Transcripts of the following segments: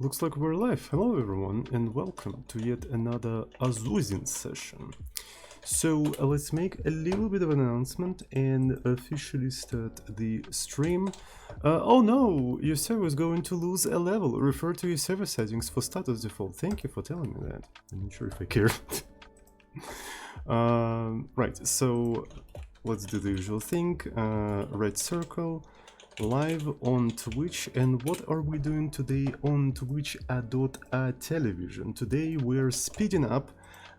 Looks like we're live. Hello everyone and welcome to yet another Azuzin session. So let's make a little bit of an announcement and officially start the stream. Oh no, your server is going to lose a level. Refer to your server settings for status default. Thank you for telling me that. I'm not sure if I care. Right, so let's do the usual thing. Red circle. Live on Twitch. And what are we doing today on Twitch television? Today we're speeding up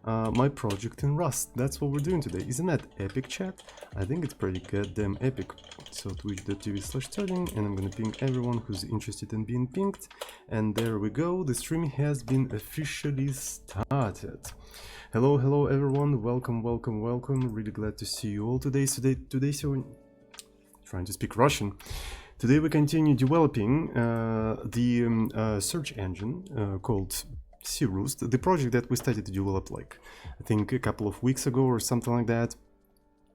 my project in Rust. That's what we're doing today. Isn't that epic, chat? I think it's pretty goddamn epic. So twitch.tv/starting, and I'm gonna ping everyone who's interested in being pinged. And there we go, the stream has been officially started. Hello everyone, welcome. Really glad to see you all today. Trying to speak Russian. Today we continue developing the search engine called Serialization, the project that we started to develop like I think a couple of weeks ago or something like that.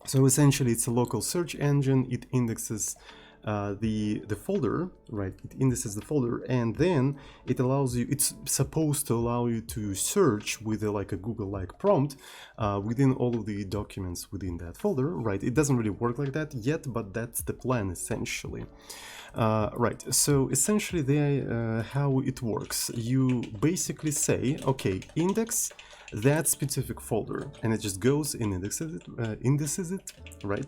So essentially it's a local search engine. It indexes the folder, right? It indexes the folder, and then it allows you, it's supposed to allow you to search with like a Google-like prompt within all of the documents within that folder, right? It doesn't really work like that yet, but that's the plan essentially. Right, so essentially how it works, you basically say, okay, index that specific folder, and it just goes and indices it, right?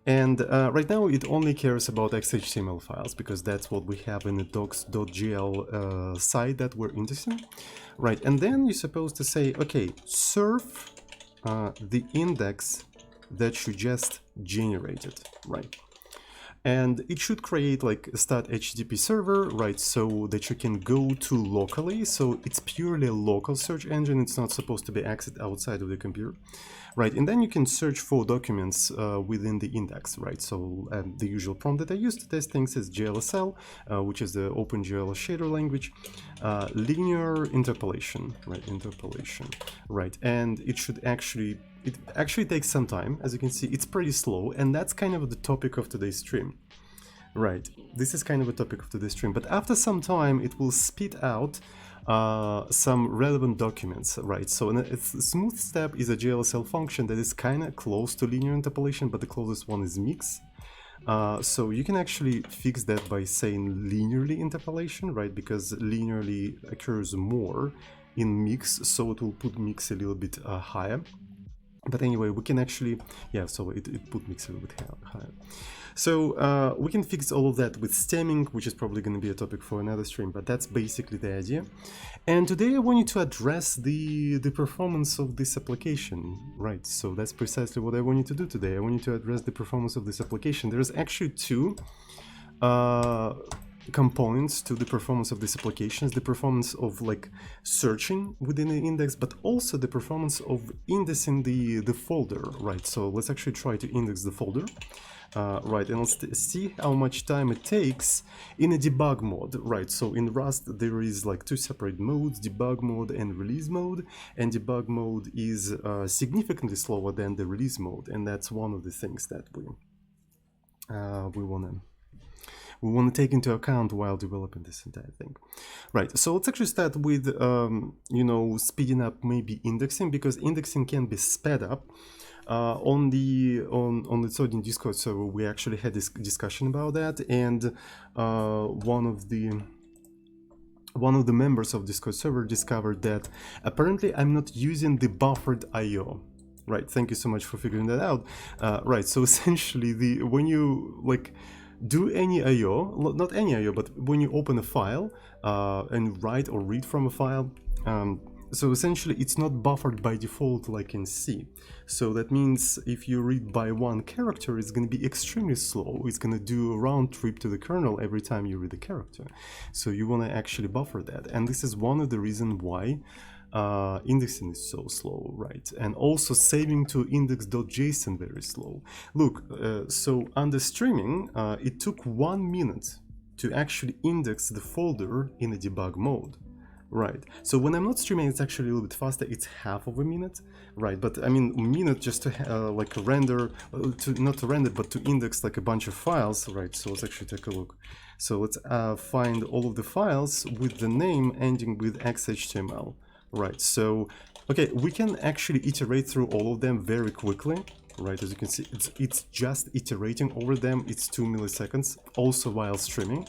And right now it only cares about XHTML files because that's what we have in the docs.gl site that we're indexing, right? And then you're supposed to say, okay, serve the index that you just generated, right? And it should create like a stat HTTP server, right, so that you can go to locally. So it's purely a local search engine. It's not supposed to be accessed outside of the computer, right? And then you can search for documents within the index, right? So the usual prompt that I use to test things is GLSL, which is the OpenGL shader language, linear interpolation, right? And it should actually, it actually takes some time. As you can see, it's pretty slow, and that's kind of the topic of today's stream. Right, this is kind of a topic of today's stream, but after some time it will spit out some relevant documents, right? So a smooth step is a GLSL function that is kind of close to linear interpolation, but the closest one is mix. So you can actually fix that by saying linearly interpolation, right? Because linearly occurs more in mix, so it will put mix a little bit higher. But anyway, we can actually, yeah, so it put mix a little bit higher. So we can fix all of that with stemming, which is probably going to be a topic for another stream, but that's basically the idea. And today I want you to address the performance of this application, right? So that's precisely what I want you to do today. I want you to address the performance of this application. There's actually two components to the performance of these applications: the performance of like searching within the index, but also the performance of indexing the folder, right? So let's actually try to index the folder, right, and let's see how much time it takes in a debug mode, right? So in Rust there is like two separate modes, debug mode and release mode, and debug mode is significantly slower than the release mode, and that's one of the things that we want to take into account while developing this entire thing. Right, so let's actually start with, you know, speeding up maybe indexing, because indexing can be sped up. On the Serde Discord server, we actually had this discussion about that, and one of the members of Discord server discovered that apparently I'm not using the buffered IO. Right, thank you so much for figuring that out. Right, so essentially when you like do any IO, not any IO, but when you open a file and write or read from a file, so essentially it's not buffered by default like in C. So that means if you read by one character, it's going to be extremely slow. It's going to do a round trip to the kernel every time you read a character. So you want to actually buffer that. And this is one of the reasons why indexing is so slow, right? And also saving to index.json very slow. Look, so under streaming, it took 1 minute to actually index the folder in a debug mode. Right, so when I'm not streaming, it's actually a little bit faster. It's half of a minute, right? But I mean, a minute just to like render, not to render, but to index like a bunch of files, right? So let's actually take a look. So let's find all of the files with the name ending with XHTML. Right, so, okay, we can actually iterate through all of them very quickly. Right, as you can see, it's just iterating over them. It's 2 milliseconds, also while streaming.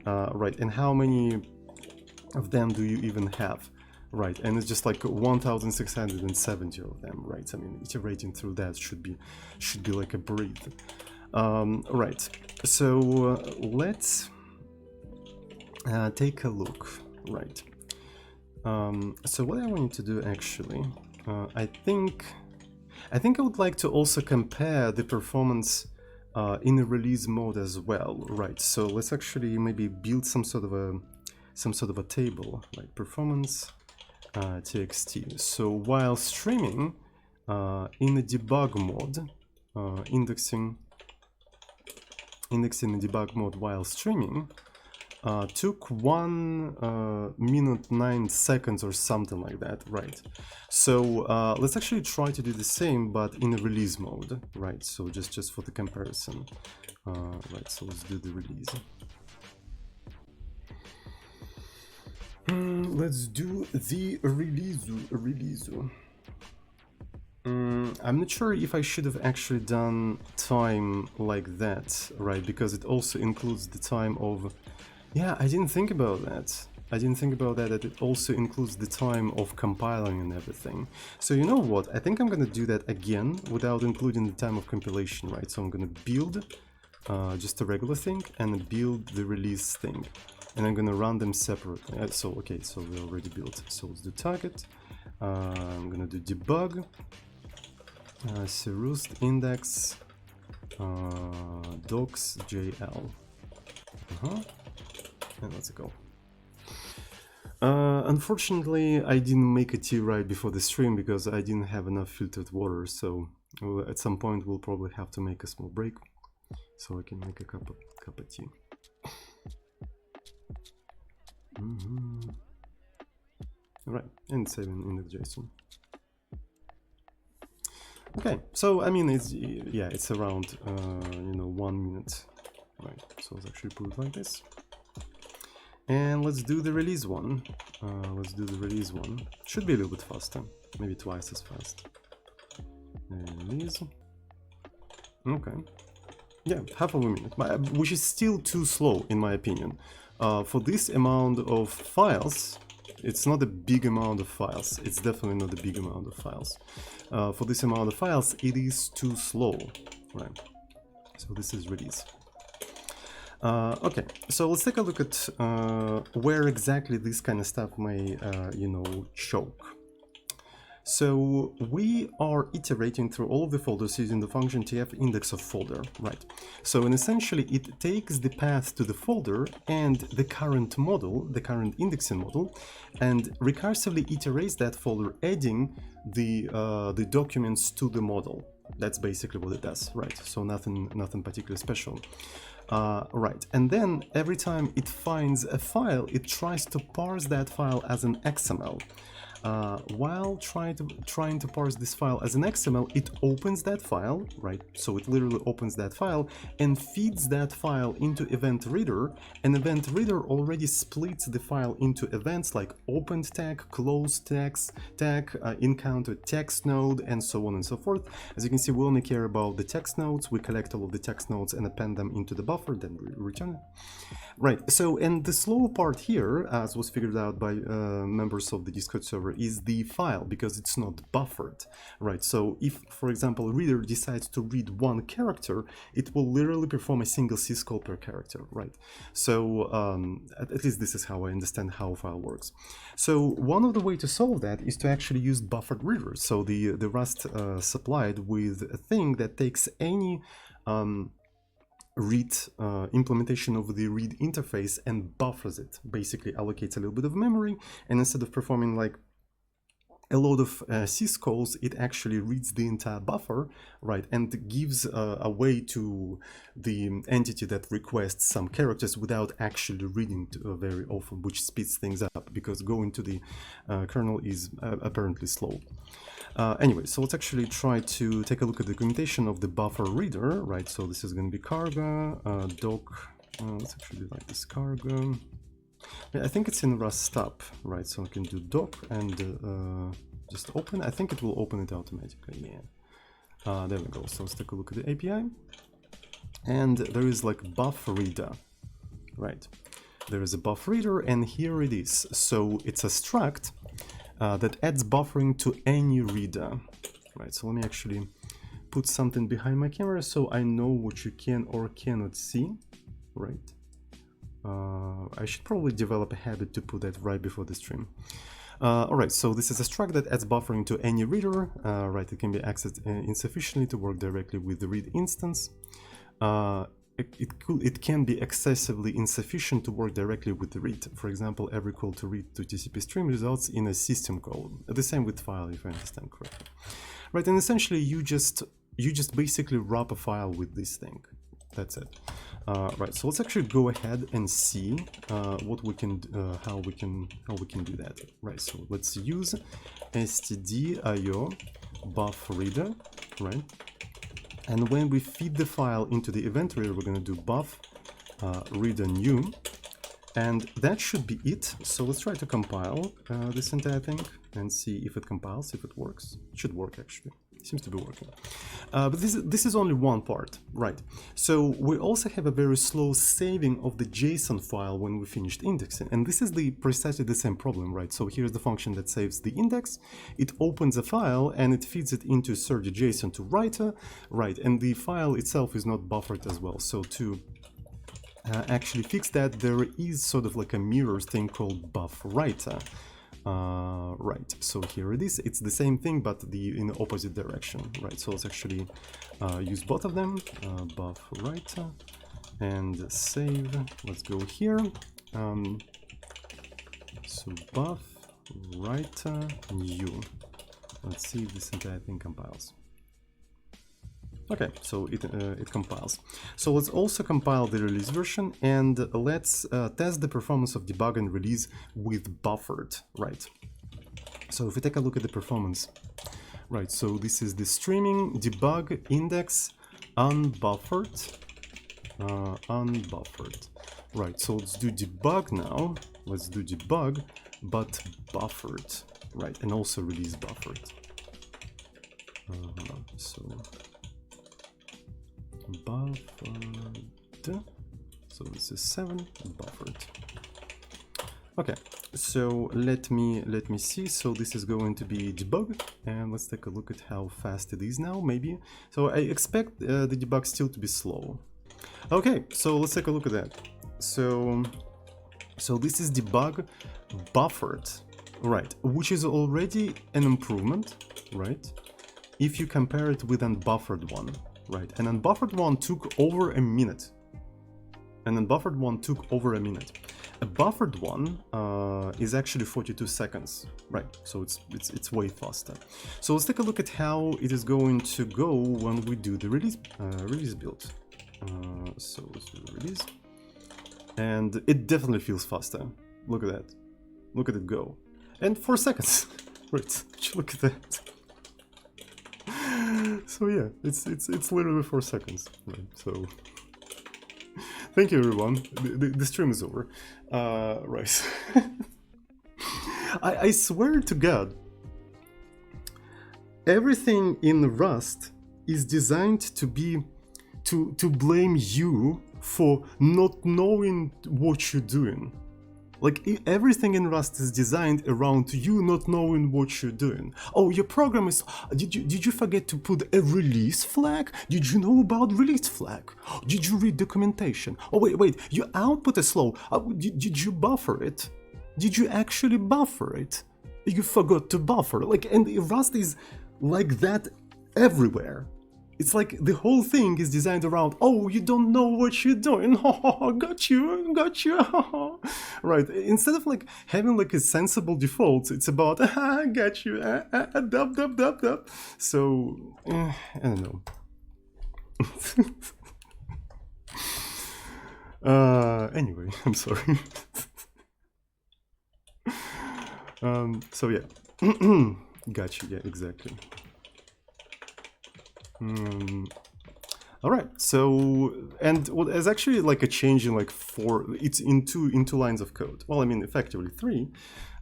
Right, and how many of them do you even have? Right, and it's just like 1,670 of them. Right, I mean, iterating through that should be like a breeze. Right, so let's take a look. Right, so what I want you to do actually, I think I would like to also compare the performance in a release mode as well, right? So let's actually maybe build some sort of a table, like performance txt. So while streaming in the debug mode, indexing in debug mode while streaming took 1 minute 9 seconds or something like that, right? So let's actually try to do the same but in a release mode, right? So just for the comparison, right? So let's do the release. Let's do the release. I'm not sure if I should have actually done time like that, right? Because it also includes the time of... Yeah, I didn't think about that. That it also includes the time of compiling and everything. So you know what? I think I'm gonna do that again without including the time of compilation, right? So I'm gonna build just a regular thing and build the release thing. And I'm gonna run them separately. Okay, so we already built. So let's do target. I'm gonna do debug. Serust index docs.jl. And let's go. Unfortunately, I didn't make a tea right before the stream because I didn't have enough filtered water. So at some point we'll probably have to make a small break so I can make a cup of tea. Right, and save in index.json. Okay, so I mean it's around 1 minute, right? So let's actually put it like this, and let's do the release one. Should be a little bit faster, maybe twice as fast. Release. Okay, yeah, half of a minute, which is still too slow in my opinion. For this amount of files, it's not a big amount of files. It's definitely not a big amount of files. For this amount of files, it is too slow, right? So this is release. Okay, so let's take a look at where exactly this kind of stuff may, choke. So we are iterating through all of the folders using the function tf index of folder, right? So essentially it takes the path to the folder and the current model, the current indexing model, and recursively iterates that folder, adding the documents to the model. That's basically what it does, right? So nothing particularly special. Right, and then every time it finds a file, it tries to parse that file as an XML. While trying to parse this file as an XML, it opens that file, right? So it literally opens that file and feeds that file into event reader, and event reader already splits the file into events like opened tag, closed tag, encountered text node, and so on and so forth. As you can see, we only care about the text nodes. We collect all of the text nodes and append them into the buffer, then we return it. Right, so, and the slow part here, as was figured out by members of the Discord server, is the file, because it's not buffered, right? So if, for example, a reader decides to read one character, it will literally perform a single syscall per character, right? So at least this is how I understand how a file works. So one of the ways to solve that is to actually use buffered readers. So the Rust supplied with a thing that takes any read implementation of the read interface and buffers it, basically allocates a little bit of memory, and instead of performing like a lot of syscalls, it actually reads the entire buffer, right, and gives a way to the entity that requests some characters without actually reading very often, which speeds things up because going to the kernel is apparently slow. Anyway, so let's actually try to take a look at the documentation of the buffer reader, right? So this is going to be carga doc let's actually do like this cargo. I think it's in Rust stub, right? So I can do doc and just open. I think it will open it automatically. Yeah. There we go. So let's take a look at the API. And there is like buff reader, right? There is a buff reader, and here it is. So it's a struct that adds buffering to any reader, right? So let me actually put something behind my camera so I know what you can or cannot see, right? I should probably develop a habit to put that right before the stream. Alright, so this is a struct that adds buffering to any reader, right? It can be accessed insufficiently to work directly with the read instance. It can be excessively insufficient to work directly with the read. For example, every call to read to TCP stream results in a system call. The same with file, if I understand correctly. Right, and essentially you just basically wrap a file with this thing. That's it. Right, so let's actually go ahead and see what we can, how we can do that. Right, so let's use stdio buff reader, right? And when we feed the file into the event reader, we're going to do buff reader new, and that should be it. So let's try to compile this entire thing and see if it compiles, if it works. It should work actually. It seems to be working. But this is only one part, right? So we also have a very slow saving of the JSON file when we finished indexing, and this is precisely the same problem, right? So here's the function that saves the index. It opens a file and it feeds it into Serde JSON to writer, right? And the file itself is not buffered as well. So to actually fix that, there is sort of like a mirror thing called buff writer. Right, so here it is. It's the same thing, but in the opposite direction, right? So let's actually use both of them, buff writer and save. Let's go here. So buff writer new. Let's see if this entire thing compiles. Okay, so it compiles. So let's also compile the release version, and let's test the performance of debug and release with buffered, right? So if we take a look at the performance, right, so this is the streaming debug index unbuffered, right? So let's do debug now. Let's do debug, but buffered, right? And also release buffered. Buffered. So this is 7 buffered. Okay, so let me see. So this is going to be debug, and let's take a look at how fast it is now. Maybe. So I expect the debug still to be slow. Okay, so let's take a look at that. So this is debug buffered, right? Which is already an improvement, right? If you compare it with unbuffered one. Right, an unbuffered one took over a minute. A buffered one is actually 42 seconds, right? So it's way faster. So let's take a look at how it is going to go when we do the release build. So let's do the release, and it definitely feels faster. Look at that. Look at it go, and 4 seconds. Right, look at that. So yeah, it's literally 4 seconds, right? So thank you everyone. The stream is over. Right. I swear to God, everything in Rust is designed to be to blame you for not knowing what you're doing. Like, everything in Rust is designed around you not knowing what you're doing. Oh, your program is... Did you forget to put a release flag? Did you know about release flag? Did you read documentation? Oh, wait, your output is slow. Did you buffer it? Did you actually buffer it? You forgot to buffer. Like, and Rust is like that everywhere. It's like the whole thing is designed around, oh, you don't know what you're doing, got you, right? Instead of like having like a sensible default, it's about, got you, dub. So, I don't know. Anyway, I'm sorry. So yeah, got you, yeah, exactly. All right, so, and well, there's actually like a change in like it's in two lines of code. Well, I mean, effectively three,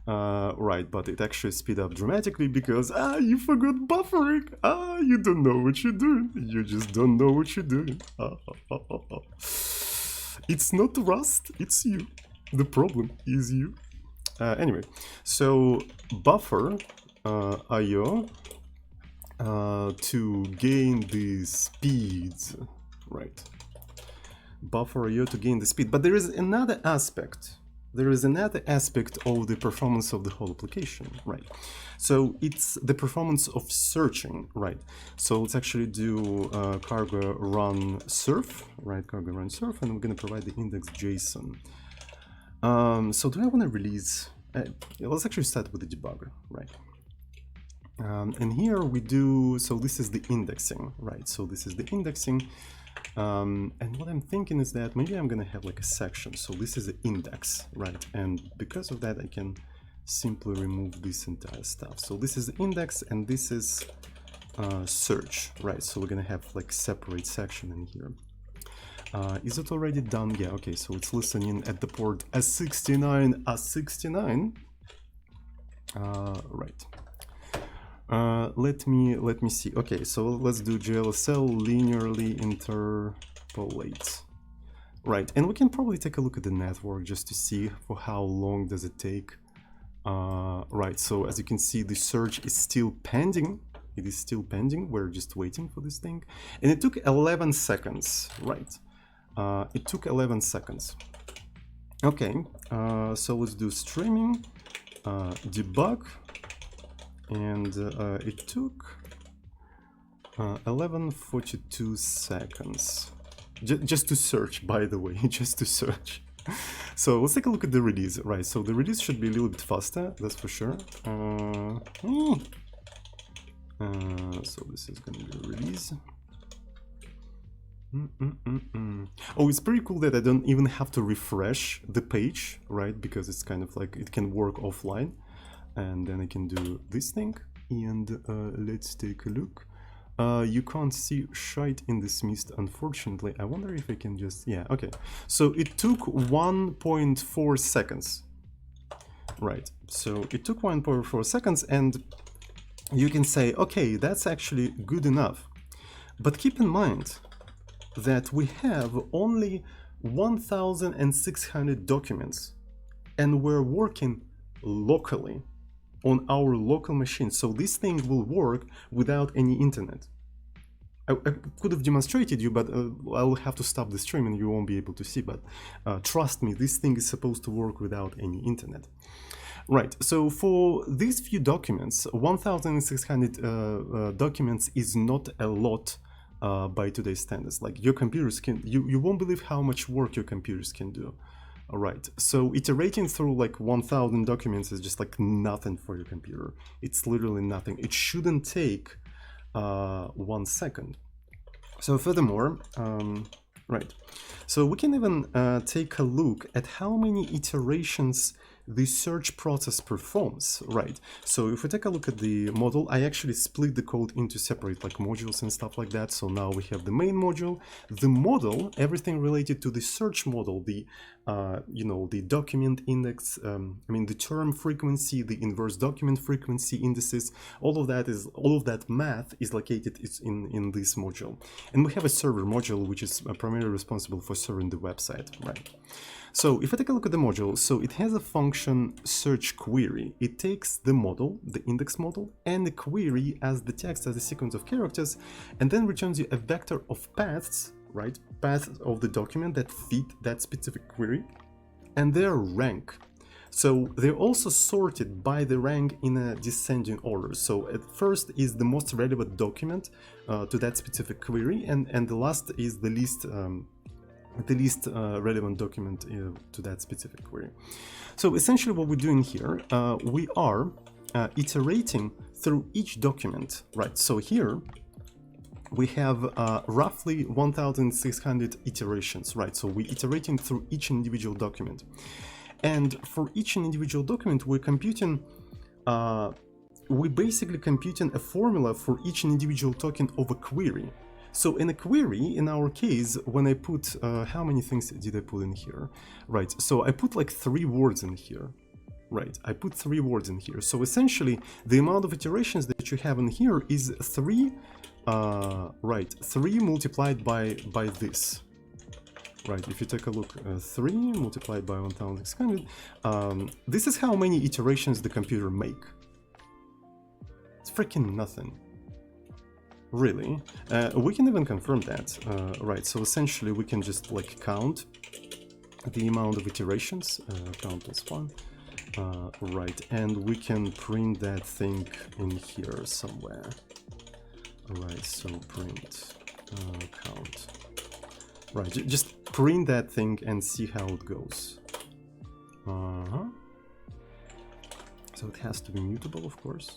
right, but it actually speed up dramatically because, you forgot buffering. You don't know what you're doing. You just don't know what you're doing. It's not Rust, it's you. The problem is you. Anyway, so buffer IO to gain the speeds, right? Buffer IO to gain the speed, but there is another aspect. There is another aspect of the performance of the whole application, right? So it's the performance of searching, right? So let's actually do cargo run surf, right? Cargo run surf, and we're gonna provide the index JSON. So do I want to release? Let's actually start with the debugger, right? And here we do, so this is the indexing, right? So this is the indexing. And what I'm thinking is that maybe I'm gonna have like a section. So this is the index, right? And because of that, I can simply remove this entire stuff. So this is the index and this is search, right? So we're gonna have like separate section in here. Is it already done? Yeah, okay, so it's listening at the port A69, A69. Right. Let me see. Okay, so let's do GLSL linearly interpolate. Right, and we can probably take a look at the network just to see for how long does it take. Right, so as you can see, the search is still pending. It is still pending. We're just waiting for this thing. And it took 11 seconds, right? It took 11 seconds. Okay, so let's do streaming, debug. And it took 11:42 seconds just to search, by the way, just to search. So let's take a look at the release, right? So the release should be a little bit faster, that's for sure. So this is going to be a release. Oh, it's pretty cool that I don't even have to refresh the page, right? Because it's kind of like it can work offline. And then I can do this thing, and let's take a look. You can't see shite in this mist, unfortunately. I wonder if I can just, yeah, okay. So it took 1.4 seconds. Right, so it took 1.4 seconds, and you can say, okay, that's actually good enough. But keep in mind that we have only 1,600 documents, and we're working locally on our local machine, so this thing will work without any internet. I could have demonstrated you, but I'll have to stop the stream and you won't be able to see, but trust me, this thing is supposed to work without any internet. Right, so for these few documents, 1,600 documents is not a lot by today's standards. Like your computers can, you won't believe how much work your computers can do. All right, so iterating through like 1,000 documents is just like nothing for your computer. It's literally nothing. It shouldn't take 1 second. So furthermore, right, so we can even take a look at how many iterations the search process performs, right? So if we take a look at the model, I actually split the code into separate like modules and stuff like that. So now we have the main module, the model, everything related to the search model, the you know, the document index, I mean the term frequency, the inverse document frequency indices, all of that math is located in this module. And we have a server module which is primarily responsible for serving the website, right? So if I take a look at the module, so it has a function search query. It takes the model, the index model, and the query as the text, as a sequence of characters, and then returns you a vector of paths, right? Paths of the document that fit that specific query, and their rank. So they're also sorted by the rank in a descending order. So at first is the most relevant document to that specific query, and the last is the least relevant document to that specific query. So essentially what we're doing here, we are iterating through each document, right? So here we have roughly 1,600 iterations, right? So we're iterating through each individual document. And for each individual document, we're computing, we're basically computing a formula for each individual token of a query. So in a query, in our case, when I put, how many things did I put in here? Right, so I put like 3 words in here. Right, I put 3 words in here. So essentially, the amount of iterations that you have in here is 3, right, 3 multiplied by this. Right, if you take a look, 3 multiplied by 1600, this is how many iterations the computer make. It's freaking nothing. Really. We can even confirm that. Right, so essentially we can just like count the amount of iterations, count plus 1. Right, and we can print that thing in here somewhere. Right, so print count. Right, just print that thing and see how it goes. So it has to be mutable, of course.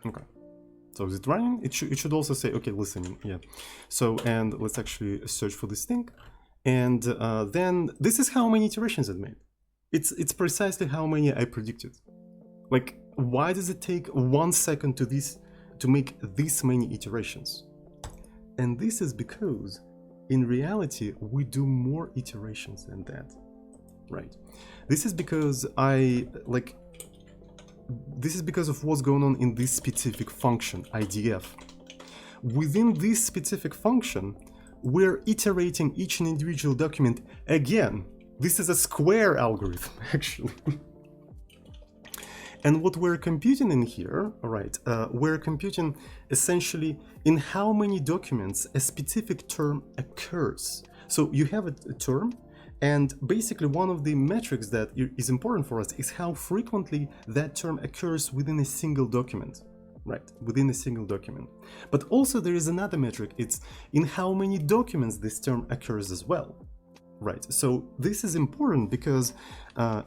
Okay. So is it running? It should also say, okay, listening, yeah. So, and let's actually search for this thing. And then this is how many iterations it made. It's precisely how many I predicted. Like, why does it take 1 second to make this many iterations? And this is because in reality, we do more iterations than that, right? This is because this is because of what's going on in this specific function, IDF. Within this specific function, we're iterating each individual document again. This is a square algorithm, actually. And what we're computing in here, right, we're computing essentially in how many documents a specific term occurs. So you have a term, and basically one of the metrics that is important for us is how frequently that term occurs within a single document, right, within a single document. But also there is another metric, it's in how many documents this term occurs as well. Right, so this is important because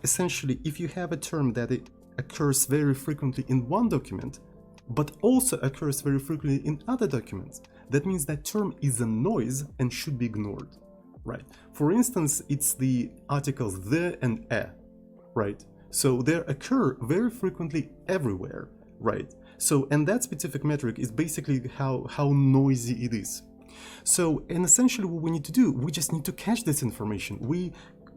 essentially if you have a term that it occurs very frequently in one document, but also occurs very frequently in other documents, that means that term is a noise and should be ignored, right? For instance, it's the articles the and a, right? So they occur very frequently everywhere, right? So, and that specific metric is basically how noisy it is. So, and essentially what we need to do, we just need to cache this information. We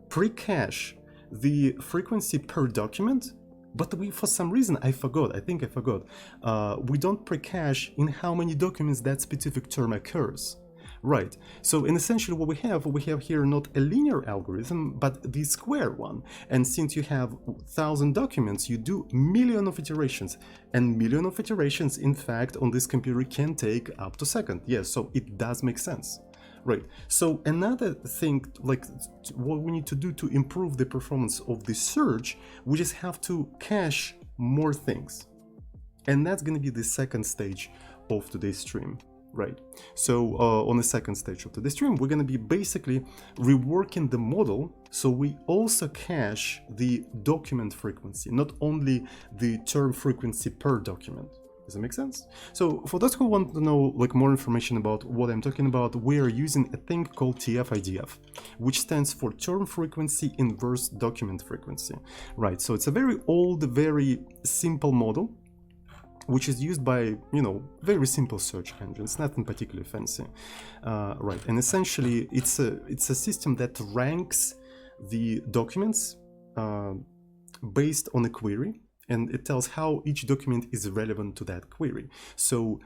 pre-cache the frequency per document, but we, for some reason, I think I forgot, we don't pre-cache in how many documents that specific term occurs. Right, so in essentially what we have here not a linear algorithm, but the square one. And since you have 1,000 documents, you do million of iterations. And million of iterations, in fact, on this computer can take up to a second. Yes, so it does make sense. Right, so another thing, like what we need to do to improve the performance of the search, we just have to cache more things. And that's going to be the second stage of today's stream. Right, so on the second stage of today's stream, we're going to be basically reworking the model so we also cache the document frequency, not only the term frequency per document. Does that make sense? So for those who want to know like more information about what I'm talking about, we are using a thing called TF-IDF, which stands for term frequency inverse document frequency. Right, so it's a very old, very simple model, which is used by, you know, very simple search engines, nothing particularly fancy. Right, and essentially it's a system that ranks the documents based on a query, and it tells how each document is relevant to that query. So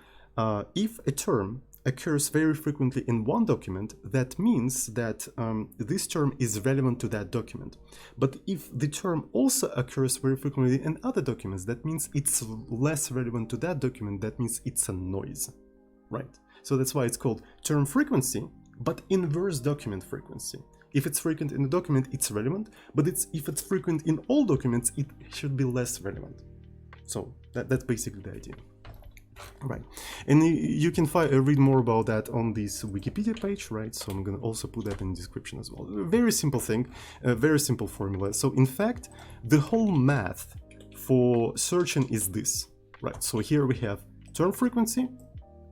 if a term occurs very frequently in one document, that means that this term is relevant to that document. But if the term also occurs very frequently in other documents, that means it's less relevant to that document, that means it's a noise, right? So that's why it's called term frequency, but inverse document frequency. If it's frequent in a document, it's relevant, but if it's frequent in all documents, it should be less relevant. So that's basically the idea. Right, and you can read more about that on this Wikipedia page, right? So I'm going to also put that in the description as well. A very simple thing, a very simple formula. So in fact, the whole math for searching is this, right? So here we have term frequency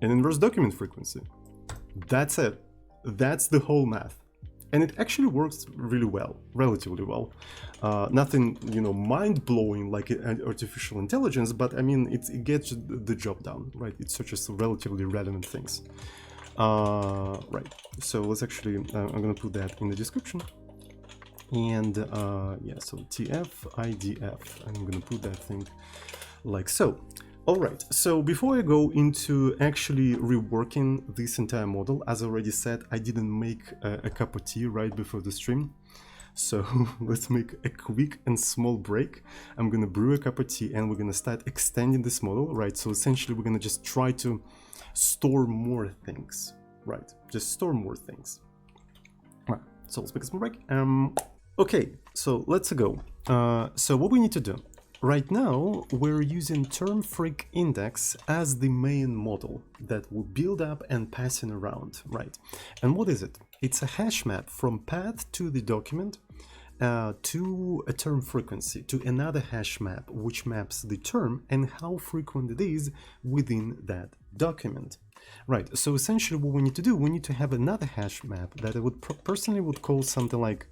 and inverse document frequency. That's it. That's the whole math. and it actually works really well, relatively well. Nothing, you know, mind-blowing like artificial intelligence, but I mean, it gets the job done, right? It searches relatively relevant things. Right, so let's actually, I'm gonna put that in the description. And yeah, so TF-IDF, I'm gonna put that thing like so. All right, so before I go into actually reworking this entire model, as I already said, I didn't make a cup of tea right before the stream. So let's make a quick and small break. I'm gonna brew a cup of tea and we're gonna start extending this model, right? So essentially we're gonna just try to store more things, right? Just store more things. Right, so let's make a small break. Okay, so let's go. So what we need to do. Right now, we're using term-freq index as the main model that will build up and passing around, right? And what is it? It's a hash map from path to the document to a term frequency, to another hash map, which maps the term and how frequent it is within that document. Right, so essentially what we need to do, we need to have another hash map that I would personally would call something like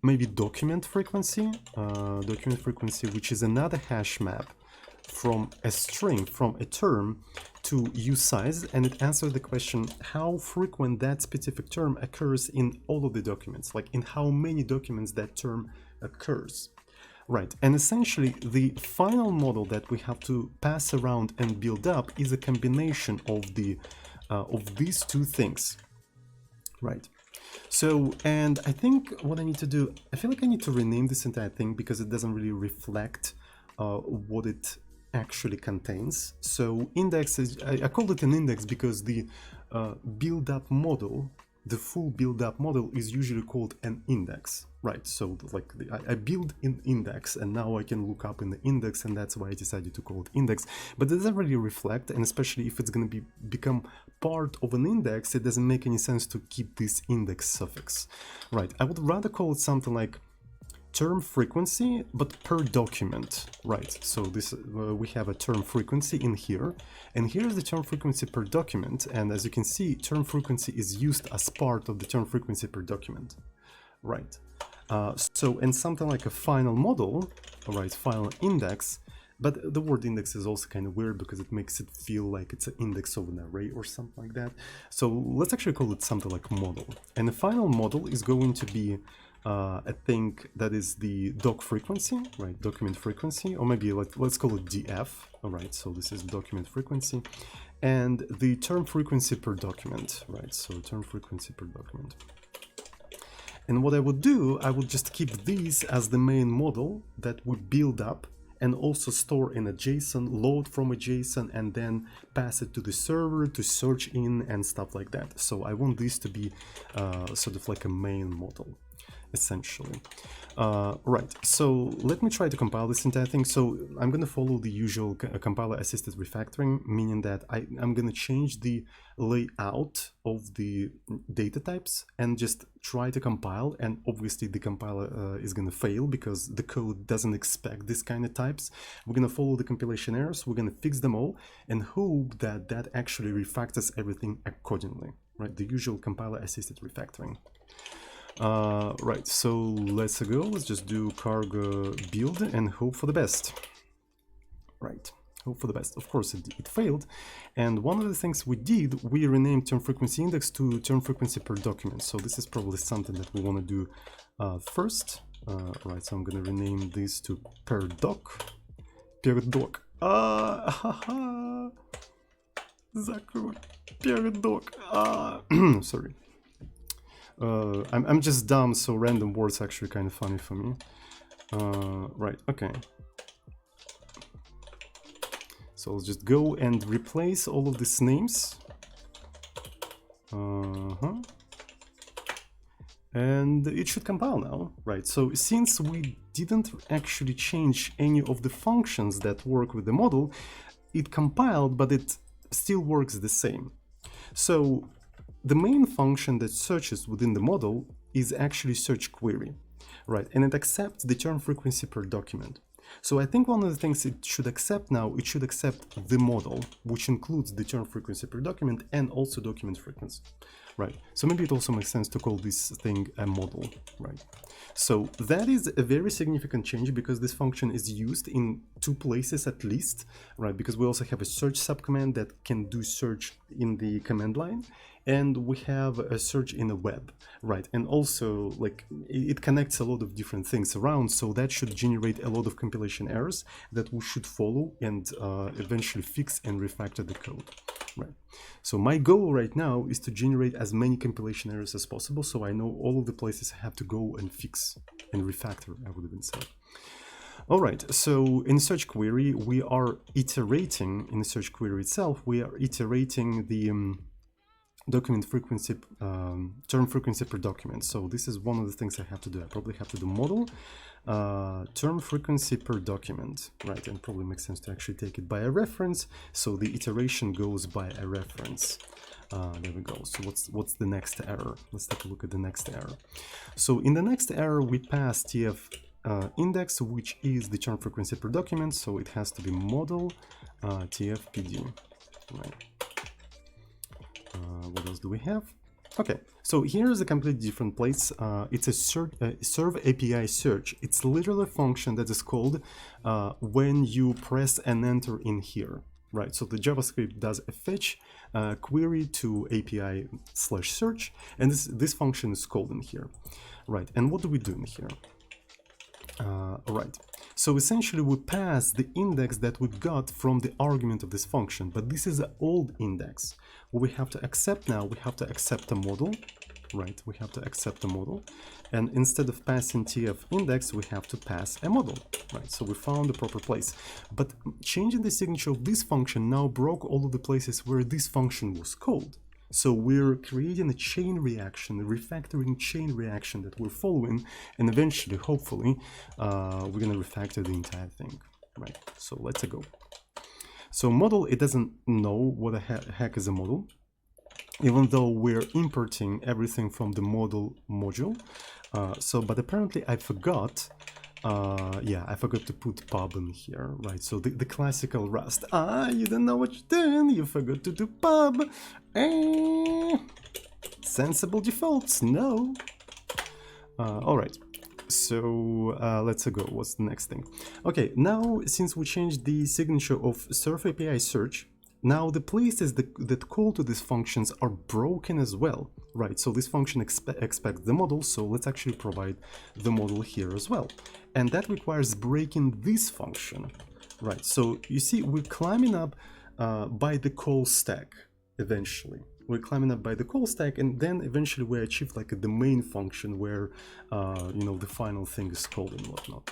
maybe document frequency, which is another hash map from a string, from a term to usize, and it answers the question how frequent that specific term occurs in all of the documents, like in how many documents that term occurs. Right, and essentially the final model that we have to pass around and build up is a combination of these two things, right? So, and I think what I need to do, I feel like I need to rename this entire thing because it doesn't really reflect what it actually contains. So index is, I called it an index because the build-up model, the full build-up model is usually called an index, right? So like I build in index and now I can look up in the index, and that's why I decided to call it index. But it doesn't really reflect, and especially if it's going to become part of an index, it doesn't make any sense to keep this index suffix, right? I would rather call it something like term frequency, but per document, right? So this we have a term frequency in here, and here's the term frequency per document, and as you can see, term frequency is used as part of the term frequency per document, right? So, and something like a final model, all right, final index, but the word index is also kind of weird because it makes it feel like it's an index of an array or something like that. So let's actually call it something like model, and the final model is going to be I think that is the doc frequency, right? Document frequency, or maybe let's call it DF. All right, so this is document frequency, and the term frequency per document, right? So term frequency per document. And what I would do, I would just keep these as the main model that would build up and also store in a JSON, load from a JSON, and then pass it to the server to search in and stuff like that. So I want this to be sort of like a main model, essentially. Right, so let me try to compile this entire thing. So I'm going to follow the usual compiler assisted refactoring, meaning that I'm going to change the layout of the data types and just try to compile, and obviously the compiler is going to fail because the code doesn't expect this kind of types. We're going to follow the compilation errors, we're going to fix them all and hope that that actually refactors everything accordingly, right? The usual compiler assisted refactoring. Right, so let's go, let's just do cargo build and hope for the best. Right, hope for the best. Of course it failed, and one of the things we did, we renamed term frequency index to term frequency per document. So this is probably something that we want to do first. Right, so I'm gonna rename this to per doc. Per doc. Закрой. Per doc. Sorry. I'm just dumb, so random words actually kind of funny for me. Right, okay. So let's just go and replace all of these names. And it should compile now, right? So since we didn't actually change any of the functions that work with the model, it compiled, but it still works the same. So the main function that searches within the model is actually search query, right? And it accepts the term frequency per document. So I think one of the things it should accept now, it should accept the model, which includes the term frequency per document and also document frequency, right? So maybe it also makes sense to call this thing a model, right? So that is a very significant change because this function is used in 2 places at least, right? Because we also have a search subcommand that can do search in the command line, and we have a search in the web, right? And also, like, it connects a lot of different things around, so that should generate a lot of compilation errors that we should follow and eventually fix and refactor the code, right? So my goal right now is to generate as many compilation errors as possible, so I know all of the places I have to go and fix and refactor, I would even say. All right, so in search query, we are iterating, in the search query itself, we are iterating the document frequency, term frequency per document. So this is one of the things I have to do. I probably have to do model term frequency per document, right? And probably makes sense to actually take it by a reference. So the iteration goes by a reference. There we go. So what's the next error? Let's take a look at the next error. So in the next error, we pass TF index, which is the term frequency per document. So it has to be model TFPD, right? What else do we have? Okay, so here's a completely different place. It's a serve API search. It's literally a function that is called when you press and enter in here, right? So the JavaScript does a fetch query to API/search, and this function is called in here, right? And what do we do in here? Right. So essentially we pass the index that we got from the argument of this function, but this is an old index. What we have to accept now, we have to accept a model, right? We have to accept a model, and instead of passing TF index, we have to pass a model, right? So we found the proper place, but changing the signature of this function now broke all of the places where this function was called. So we're creating a chain reaction, a refactoring chain reaction that we're following, and eventually, hopefully, we're going to refactor the entire thing, right? So let's go. So model, it doesn't know what the heck is a model, even though we're importing everything from the model module. But apparently I forgot. Yeah, I forgot to put pub in here, right? So the classical Rust. You don't know what you're doing. You forgot to do pub. Sensible defaults, no. All right. So let's go. What's the next thing? Okay, now since we changed the signature of Surf API search, now the places that call to these functions are broken as well, right? So this function expects the model, so let's actually provide the model here as well. And that requires breaking this function, right? So you see, we're climbing up by the call stack eventually. We're climbing up by the call stack, and then eventually we achieve like the main function where, you know, the final thing is called and whatnot.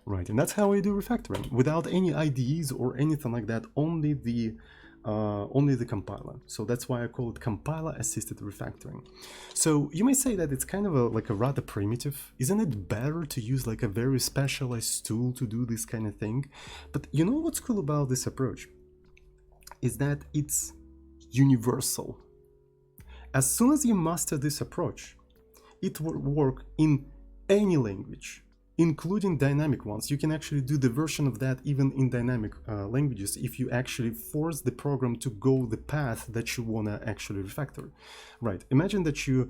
Right, and that's how I do refactoring, without any IDEs or anything like that, only the compiler. So that's why I call it compiler-assisted refactoring. So you may say that it's kind of like a rather primitive. Isn't it better to use like a very specialized tool to do this kind of thing? But you know what's cool about this approach? Is that it's universal. As soon as you master this approach, it will work in any language, including dynamic ones. You can actually do the version of that even in dynamic languages if you actually force the program to go the path that you want to actually refactor. Right, imagine that you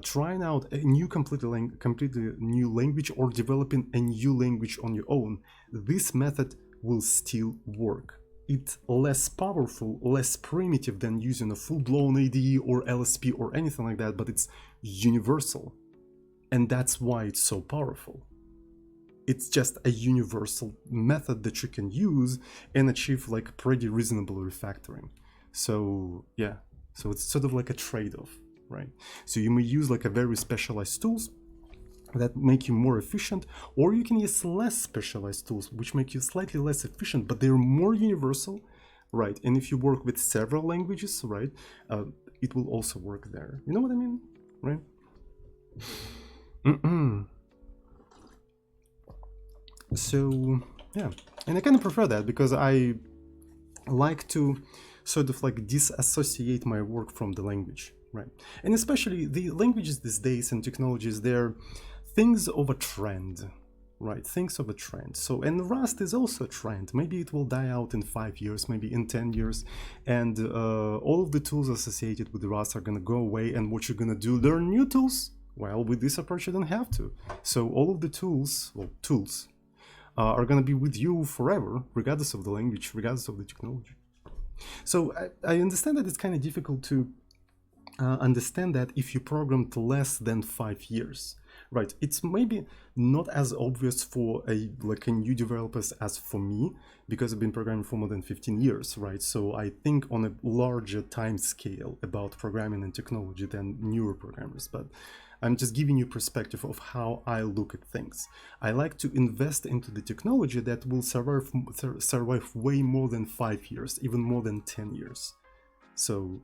trying out a new completely new language or developing a new language on your own. This method will still work. It's less powerful, less primitive than using a full-blown IDE or LSP or anything like that, but it's universal. And that's why it's so powerful. It's just a universal method that you can use and achieve like pretty reasonable refactoring. So yeah, so it's sort of like a trade-off, right? So you may use like a very specialized tools that make you more efficient, or you can use less specialized tools which make you slightly less efficient, but they're more universal, right? And if you work with several languages, right, it will also work there. You know what I mean, right? So yeah, and I kind of prefer that because I like to sort of like disassociate my work from the language, right? And especially the languages these days and technologies, they're things of a trend. right? Things of a trend. So, and Rust is also a trend. Maybe it will die out in 5 years, maybe in 10 years, and all of the tools associated with Rust are gonna go away, and what you're gonna do, learn new tools? Well, with this approach you don't have to. So all of the tools, well, tools, are gonna be with you forever, regardless of the language, regardless of the technology. So I understand that it's kind of difficult to understand that if you programmed less than 5 years. Right, it's maybe not as obvious for a new developers as for me, because I've been programming for more than 15 years, right? So I think on a larger time scale about programming and technology than newer programmers, but I'm just giving you perspective of how I look at things. I like to invest into the technology that will survive way more than 5 years, even more than 10 years. So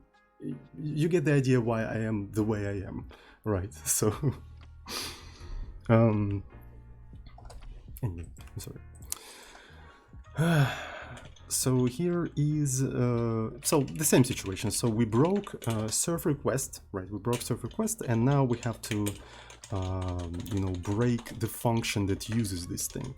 you get the idea why I am the way I am, right? So anyway, I'm sorry. So here is so the same situation. So we broke serve request, right? We broke serve request, and now we have to you know, break the function that uses this thing.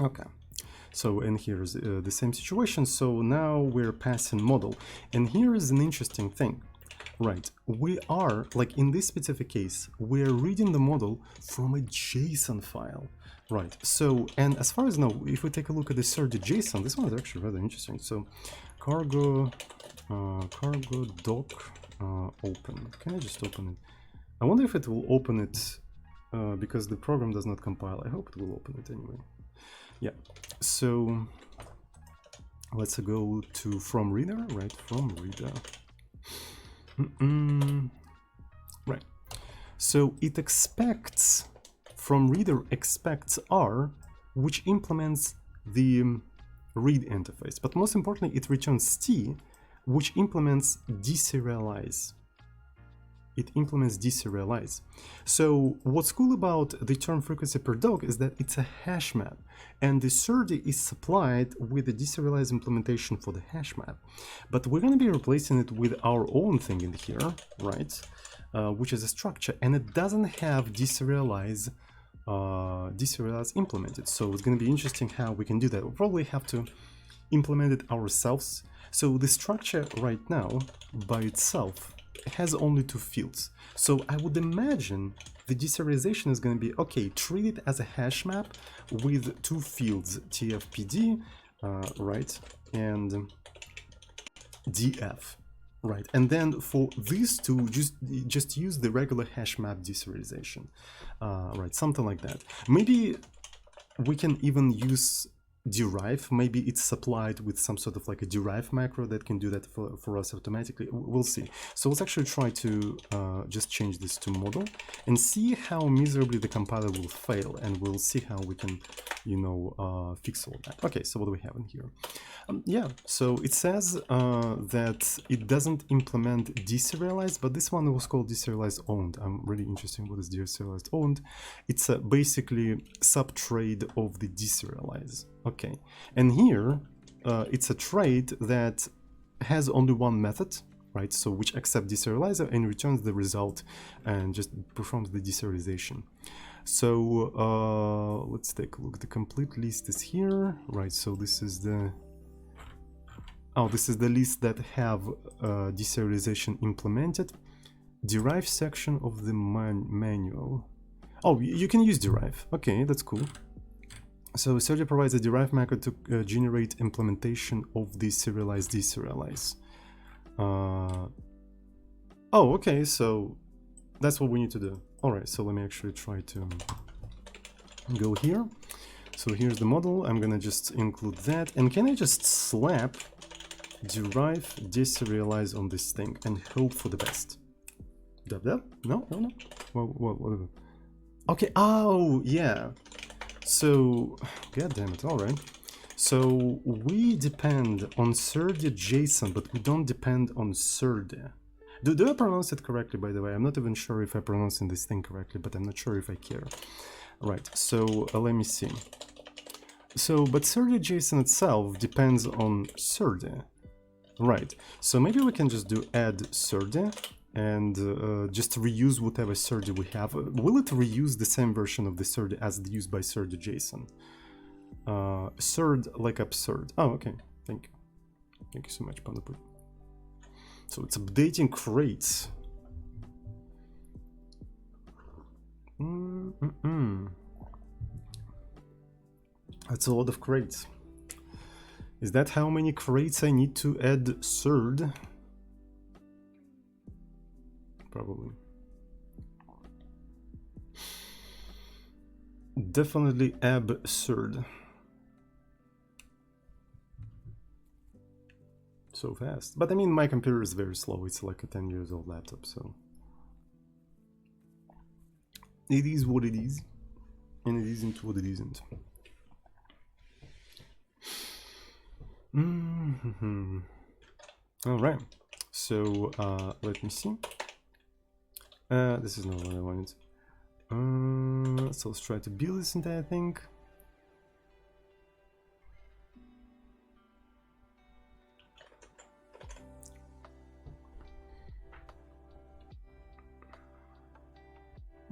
Okay. So, and here's the same situation. So now we're passing model, and here is an interesting thing, right? We are, like in this specific case, we're reading the model from a JSON file, right? So, and as far as now, if we take a look at the Serde JSON, this one is actually rather interesting. So, cargo doc open. Can I just open it? I wonder if it will open it because the program does not compile. I hope it will open it anyway. Yeah, so let's go to from reader, right? From reader. Right. So it expects, from reader expects R, which implements the read interface. But most importantly, it returns T, which implements deserialize. It implements deserialize. So what's cool about the term frequency per doc is that it's a hash map, and the Serde is supplied with a deserialize implementation for the hash map. But we're going to be replacing it with our own thing in here, right? Which is a structure, and it doesn't have deserialize implemented. So it's going to be interesting how we can do that. We'll probably have to implement it ourselves. So the structure right now by itself has only 2 fields. So I would imagine the deserialization is going to be, okay, treat it as a hash map with 2 fields, tfpd, right, and df, right, and then for these two, just use the regular hash map deserialization, right, something like that. Maybe we can even use derive. Maybe it's supplied with some sort of like a derive macro that can do that for us automatically. We'll see. So let's actually try to just change this to model and see how miserably the compiler will fail, and we'll see how we can, you know, fix all that. Okay, so what do we have in here? Yeah, so it says that it doesn't implement deserialize, but this one was called deserialize owned. I'm really interested in what is deserialized owned. It's basically subtrade of the deserialize. Okay, and here it's a trade that has only one method, right? So which accepts deserializer and returns the result and just performs the deserialization. So let's take a look. The complete list is here, right? So this is the list that have deserialization implemented. Derive section of the manual. Oh, you can use derive. Okay, that's cool. So Serde provides a derive method to generate implementation of the serialize deserialize. Oh, okay, so that's what we need to do. All right, so let me actually try to go here. So here's the model. I'm gonna just include that, and can I just slap derive deserialize on this thing and hope for the best? No. Whatever. Okay. Oh yeah. So, god damn it, alright. So, we depend on Serde JSON, but we don't depend on Serde. Do I pronounce it correctly, by the way? I'm not even sure if I'm pronouncing this thing correctly, but I'm not sure if I care. Right, so let me see. So, but Serde JSON itself depends on Serde. Right, so maybe we can just do add Serde and just reuse whatever Serde we have. Will it reuse the same version of the Serde as used by Serde JSON? Serde like absurd. Oh, okay. Thank you. Thank you so much, Pandapur. So it's updating crates. That's a lot of crates. Is that how many crates I need to add Serde? Probably. Definitely absurd. So fast. But I mean, my computer is very slow. It's like a 10 years old laptop, so it is what it is, and it isn't what it isn't. All right, so let me see. This is not what I wanted. So let's try to build this entire thing.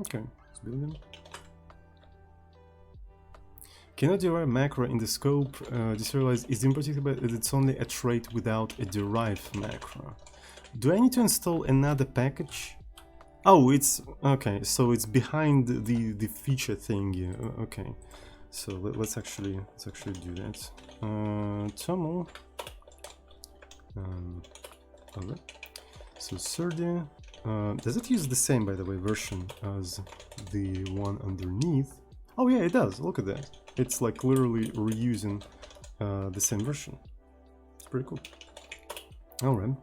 Okay, let's build them. Cannot derive macro in the scope. Deserialize is impractical, but it's only a trait without a derive macro. Do I need to install another package? Oh, it's okay. So it's behind the feature thing. Yeah. Okay. So let's actually do that. Toml. Okay. So Serde. Does it use the same, by the way, version as the one underneath? Oh yeah, it does. Look at that. It's like literally reusing the same version. It's pretty cool. All right.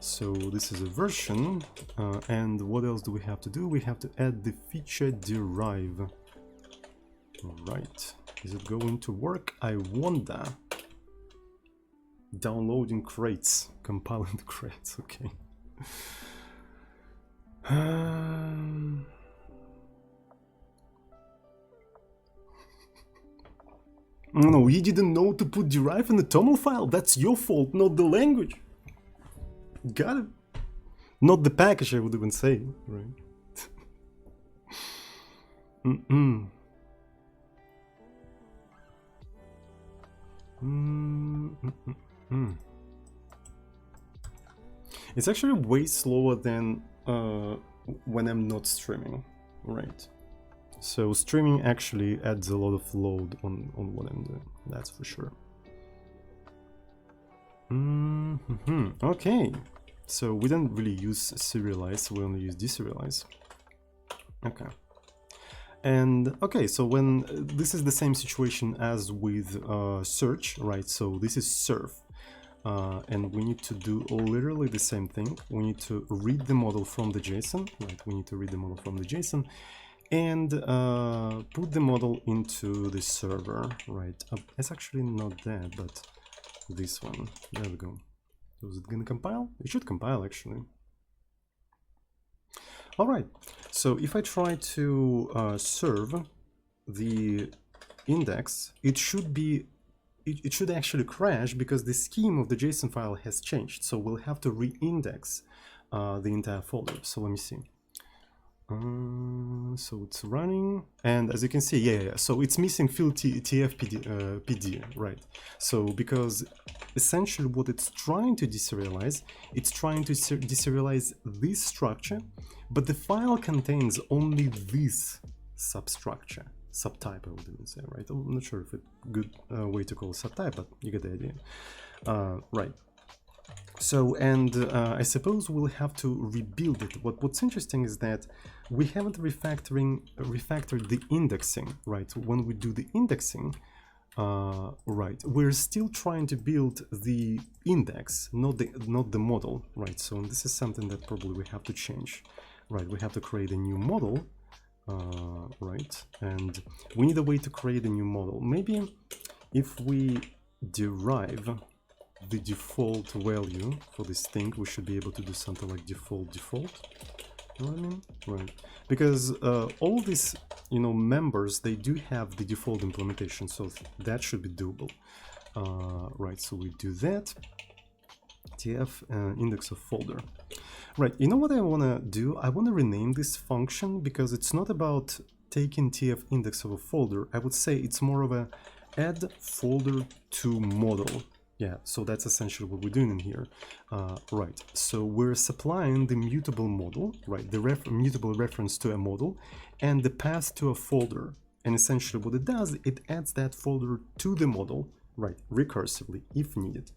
So this is a version, and what else do we have to do? We have to add the feature derive. All right. Is it going to work? I wonder. Downloading crates, compiling the crates. Okay. No, you didn't know to put derive in the toml file. That's your fault, not the language. Got it. Not the package, I would even say, right? It's actually way slower than when I'm not streaming, right? So streaming actually adds a lot of load on what I'm doing, that's for sure. Okay, so we don't really use serialize, we only use deserialize. Okay. And okay, so when this is the same situation as with search, right? So this is surf. And we need to do literally the same thing. We need to read the model from the JSON, right? We need to read the model from the JSON and put the model into the server, right? It's actually not that, but this one. There we go. So is it gonna compile? It should compile, actually. All right. So if I try to serve the index, it should be it should actually crash because the scheme of the JSON file has changed. So we'll have to re-index the entire folder. So let me see. So it's running, and as you can see, yeah. So it's missing field TF-PD, right? So because essentially what it's trying to deserialize, it's trying to deserialize this structure, but the file contains only this substructure. Subtype, I would even say, right? I'm not sure if it's a good way to call it subtype, but you get the idea. Right. So, and I suppose we'll have to rebuild it. What's interesting is that we haven't refactored the indexing, right? When we do the indexing, right, we're still trying to build the index, not the model, right? So this is something that probably we have to change, right? We have to create a new model. Right, and we need a way to create a new model. Maybe if we derive the default value for this thing, we should be able to do something like default. You know what I mean? Right, because all these, you know, members, they do have the default implementation, so that should be doable. Right, so we do that. tf index of folder. Right, you know what I want to do? I want to rename this function because it's not about taking tf index of a folder. I would say it's more of a add folder to model. Yeah, so that's essentially what we're doing in here. Right, so we're supplying the mutable model, right, the mutable reference to a model and the path to a folder. And essentially what it does, it adds that folder to the model, right, recursively if needed.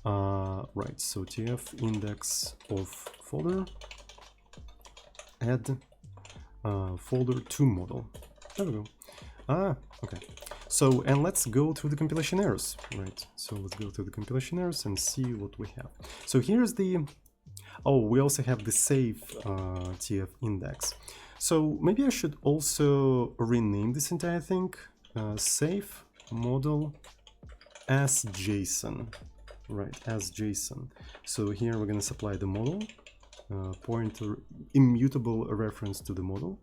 Right, so tf index of folder, add folder to model. There we go. Okay. So, and let's go through the compilation errors, right? So let's go through the compilation errors and see what we have. So here's the, oh, we also have the save tf index. So maybe I should also rename this entire thing, save model as JSON, right, as JSON. So here we're going to supply the model, pointer, immutable reference to the model.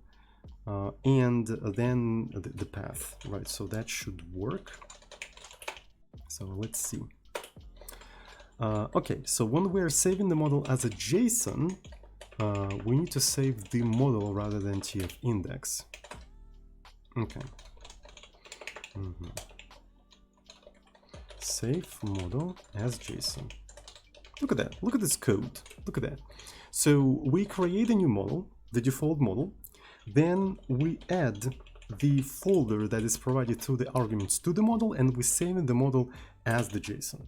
And then the path, right? So that should work. So let's see. Okay, so when we're saving the model as a JSON, we need to save the model rather than tf index. Okay. Save model as JSON. Look at that. Look at this code. Look at that. So we create a new model, the default model. Then we add the folder that is provided through the arguments to the model, and we save the model as the JSON.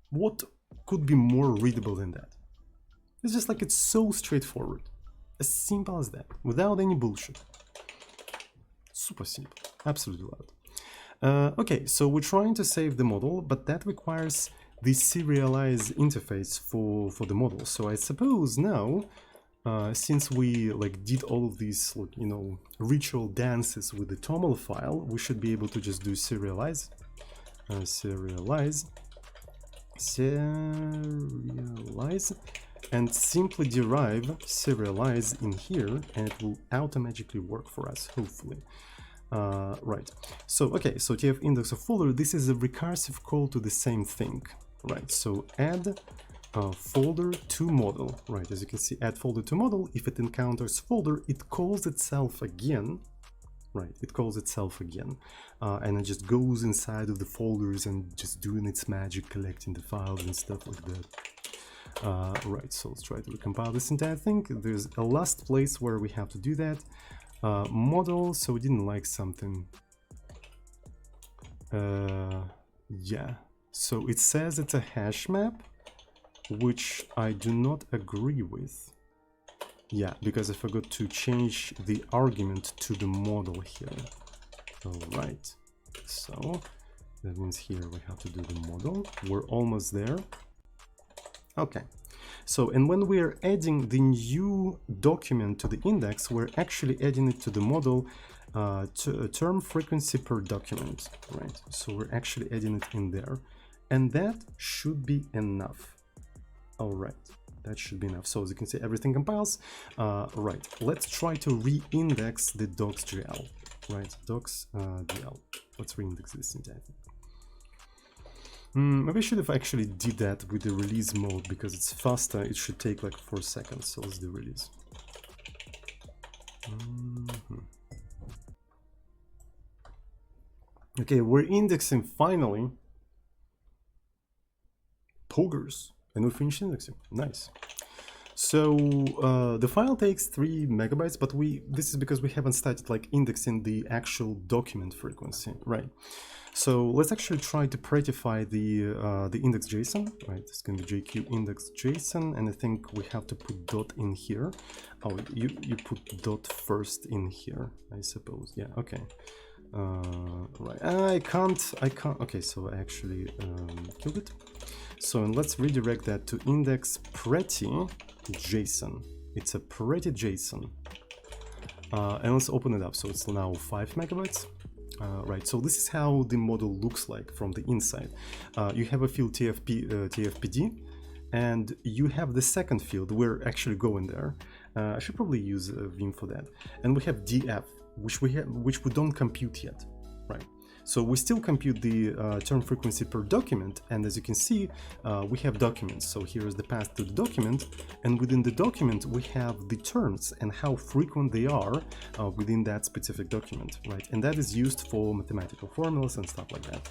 What could be more readable than that? It's just like, it's so straightforward. As simple as that, without any bullshit. Super simple. Absolutely love it. Okay, so we're trying to save the model, but that requires the serialize interface for the model. So I suppose now, since we like did all of these, you know, ritual dances with the toml file, we should be able to just do serialize, serialize, and simply derive serialize in here, and it will automatically work for us, hopefully. Right. So okay, so tf index of folder. This is a recursive call to the same thing, right? So add folder to model, right? As you can see, add folder to model. If it encounters folder, it calls itself again, right? It calls itself again, and it just goes inside of the folders and just doing its magic, collecting the files and stuff like that. Right, so let's try to recompile this entire thing. There's a last place where we have to do that. Model, so we didn't like something. Yeah, so it says it's a hash map, which I do not agree with. Yeah, because I forgot to change the argument to the model here. Alright, so that means here we have to do the model. We're almost there. Okay, so and when we're adding the new document to the index, we're actually adding it to the model to a term frequency per document, right? So we're actually adding it in there, and that should be enough. All right, that should be enough. So as you can see, everything compiles. Right, let's try to re-index the docs.gl, right? Docs.gl. Let's re-index this entire thing. Maybe I should have actually did that with the release mode because it's faster. It should take like 4 seconds. So let's do release. Okay, we're indexing finally. Poggers. And we finished indexing. Nice. So the file takes 3 megabytes, but this is because we haven't started like indexing the actual document frequency, right? So let's actually try to prettify the index JSON, right? It's going to be JQ index JSON, and I think we have to put dot in here. Oh, you put dot first in here, I suppose. Yeah, okay. Right, I can't. Okay, so I actually killed it. So let's redirect that to index pretty JSON. It's a pretty JSON. And let's open it up. So it's now 5 megabytes. Right, so this is how the model looks like from the inside. You have a field TFPD, and you have the second field. We're actually going there. I should probably use Vim for that. And we have DF, which we don't compute yet, right? So we still compute the term frequency per document, and as you can see, we have documents. So here is the path to the document, and within the document we have the terms and how frequent they are within that specific document, right? And that is used for mathematical formulas and stuff like that,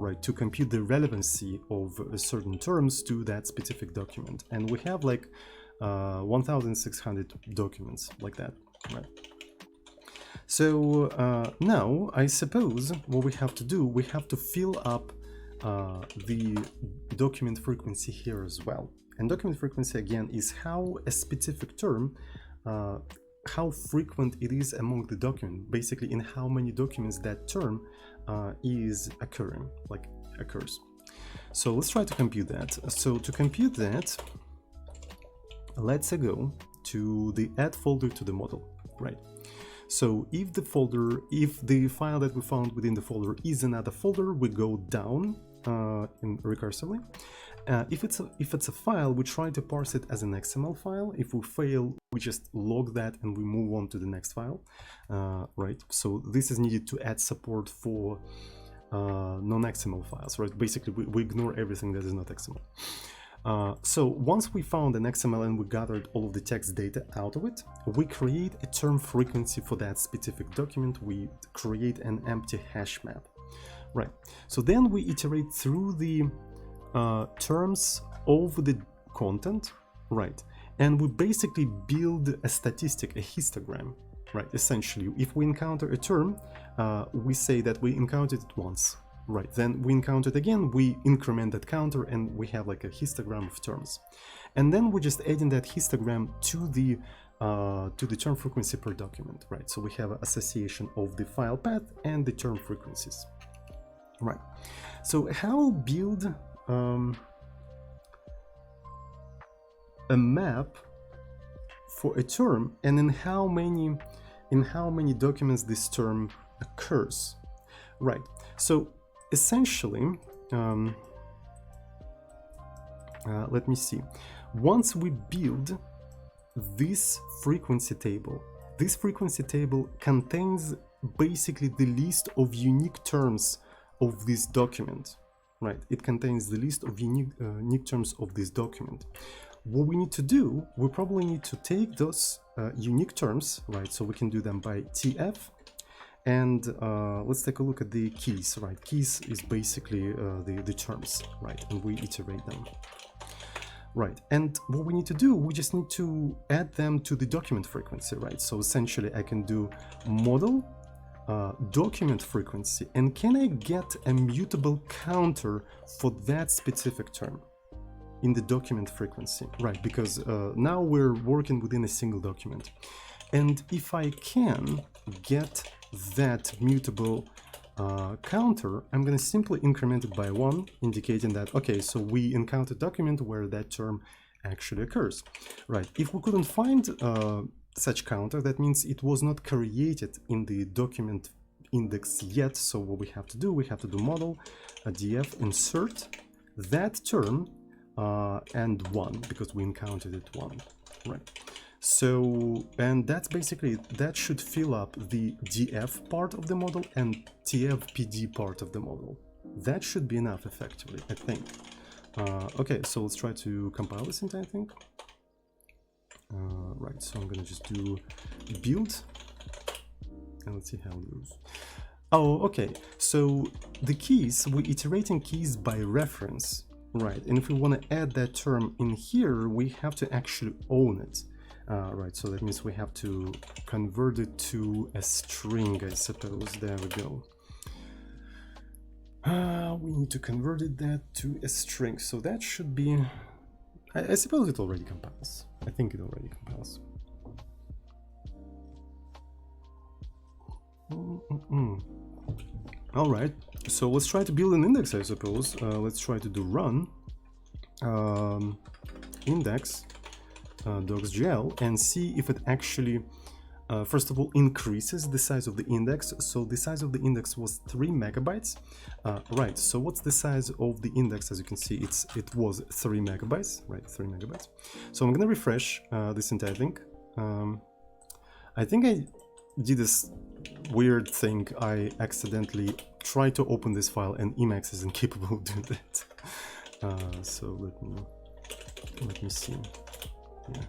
right, to compute the relevancy of certain terms to that specific document. And we have like 1,600 documents like that, right? So now I suppose what we have to do, we have to fill up the document frequency here as well. And document frequency again is how a specific term, how frequent it is among the document, basically in how many documents that term is occurring, like occurs. So let's try to compute that. So to compute that, let's go to the add folder to the model, right? So if the file that we found within the folder is another folder, we go down recursively. If it's a file, we try to parse it as an XML file. If we fail, we just log that and we move on to the next file, right? So this is needed to add support for non-XML files, right? Basically, we ignore everything that is not XML. So once we found an XML and we gathered all of the text data out of it, we create a term frequency for that specific document. We create an empty hash map, right? So then we iterate through the terms of the content, right? And we basically build a statistic, a histogram, right? Essentially, if we encounter a term, we say that we encountered it once. Right, then we encounter it again, we increment that counter, and we have like a histogram of terms. And then we're just adding that histogram to the term frequency per document, right? So we have an association of the file path and the term frequencies, right? So how build a map for a term, and in how many documents this term occurs, right? So essentially, let me see. Once we build this frequency table contains basically the list of unique terms of this document, right? It contains the list of unique terms of this document. What we need to do, we probably need to take those unique terms, right? So we can do them by TF. And let's take a look at the keys, right? Keys is basically the terms, right? And we iterate them, right? And what we need to do, we just need to add them to the document frequency, right? So essentially I can do model document frequency, and can I get a mutable counter for that specific term in the document frequency, right? Because now we're working within a single document. And if I can get that mutable counter, I'm going to simply increment it by 1, indicating that, okay, so we encountered a document where that term actually occurs, right? If we couldn't find such counter, that means it was not created in the document index yet. So what we have to do model df insert that term and 1, because we encountered it 1, right? So, and that's basically, that should fill up the df part of the model and tf-pd part of the model. That should be enough effectively, I think. Okay, so let's try to compile this entire thing. Right, so I'm gonna just do build, and let's see how it goes. Oh, okay, so the keys, we're iterating keys by reference, right? And if we want to add that term in here, we have to actually own it. Right, so that means we have to convert it to a string, I suppose. There we go. We need to convert that to a string, so that should be... I suppose it already compiles. I think it already compiles. All right, so let's try to build an index, I suppose. Let's try to do run index docs.gl and see if it actually, first of all, increases the size of the index. So the size of the index was 3 megabytes. Right, so what's the size of the index? As you can see, it was 3 megabytes, right, 3 megabytes. So I'm gonna refresh this entire thing. I think I did this weird thing. I accidentally tried to open this file and Emacs is incapable of doing that. So let me see. Yeah.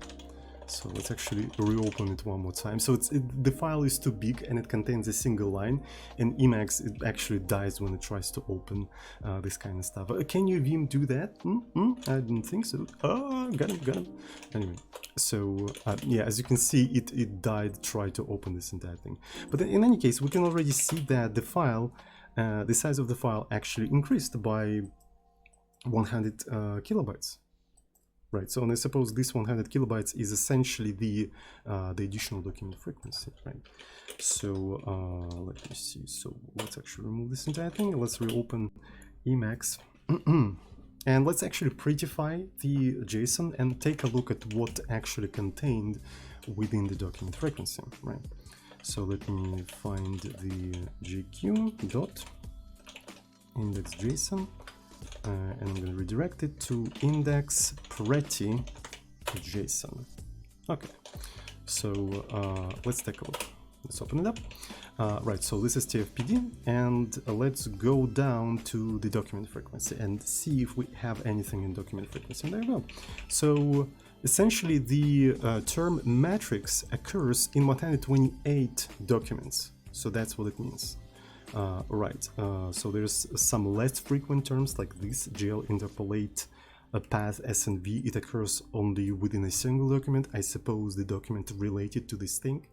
So let's actually reopen it one more time. So the file is too big and it contains a single line, and Emacs, it actually dies when it tries to open this kind of stuff. Can you Vim do that? I didn't think so. Oh, got him. Anyway, so yeah, as you can see, it died trying to open this entire thing. But in any case, we can already see that the file, the size of the file actually increased by 100 kilobytes. Right, so and I suppose this 100 kilobytes is essentially the additional document frequency, right? So let me see. So let's actually remove this entire thing. Let's reopen Emacs, and let's actually prettify the JSON and take a look at what actually contained within the document frequency, right? So let me find the GQ dot index.json. And I'm going to redirect it to index pretty JSON. Okay, so let's take a look. Let's open it up. Right, so this is TFPD, and let's go down to the document frequency and see if we have anything in document frequency. And there we go. So essentially, the term matrix occurs in 128 documents. So that's what it means. Right, so there's some less frequent terms like this, GL interpolate, path, SNV. It occurs only within a single document, I suppose the document related to this thing,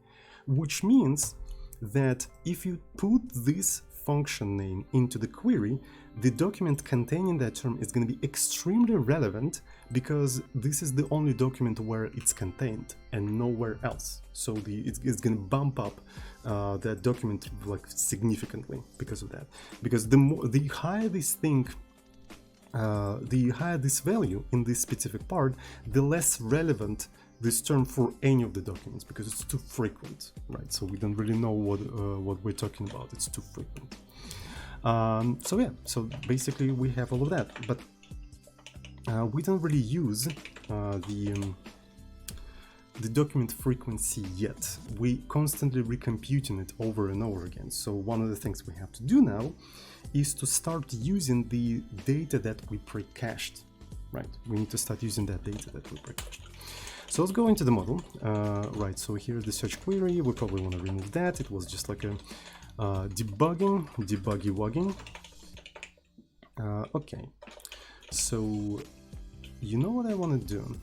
which means that if you put this function name into the query, the document containing that term is going to be extremely relevant because this is the only document where it's contained and nowhere else. So it's going to bump up that document like significantly because of that. Because the higher this thing, the higher this value in this specific part, the less relevant this term for any of the documents because it's too frequent, right? So we don't really know what we're talking about. It's too frequent. So yeah, so basically we have all of that, but we don't really use the document frequency yet. We constantly recomputing it over and over again. So one of the things we have to do now is to start using the data that we pre-cached, right? We need to start using that data that we pre-cached. So let's go into the model. Right, so here's the search query. We probably want to remove that. It was just like a debuggy-wugging. Okay, so you know what I want to do?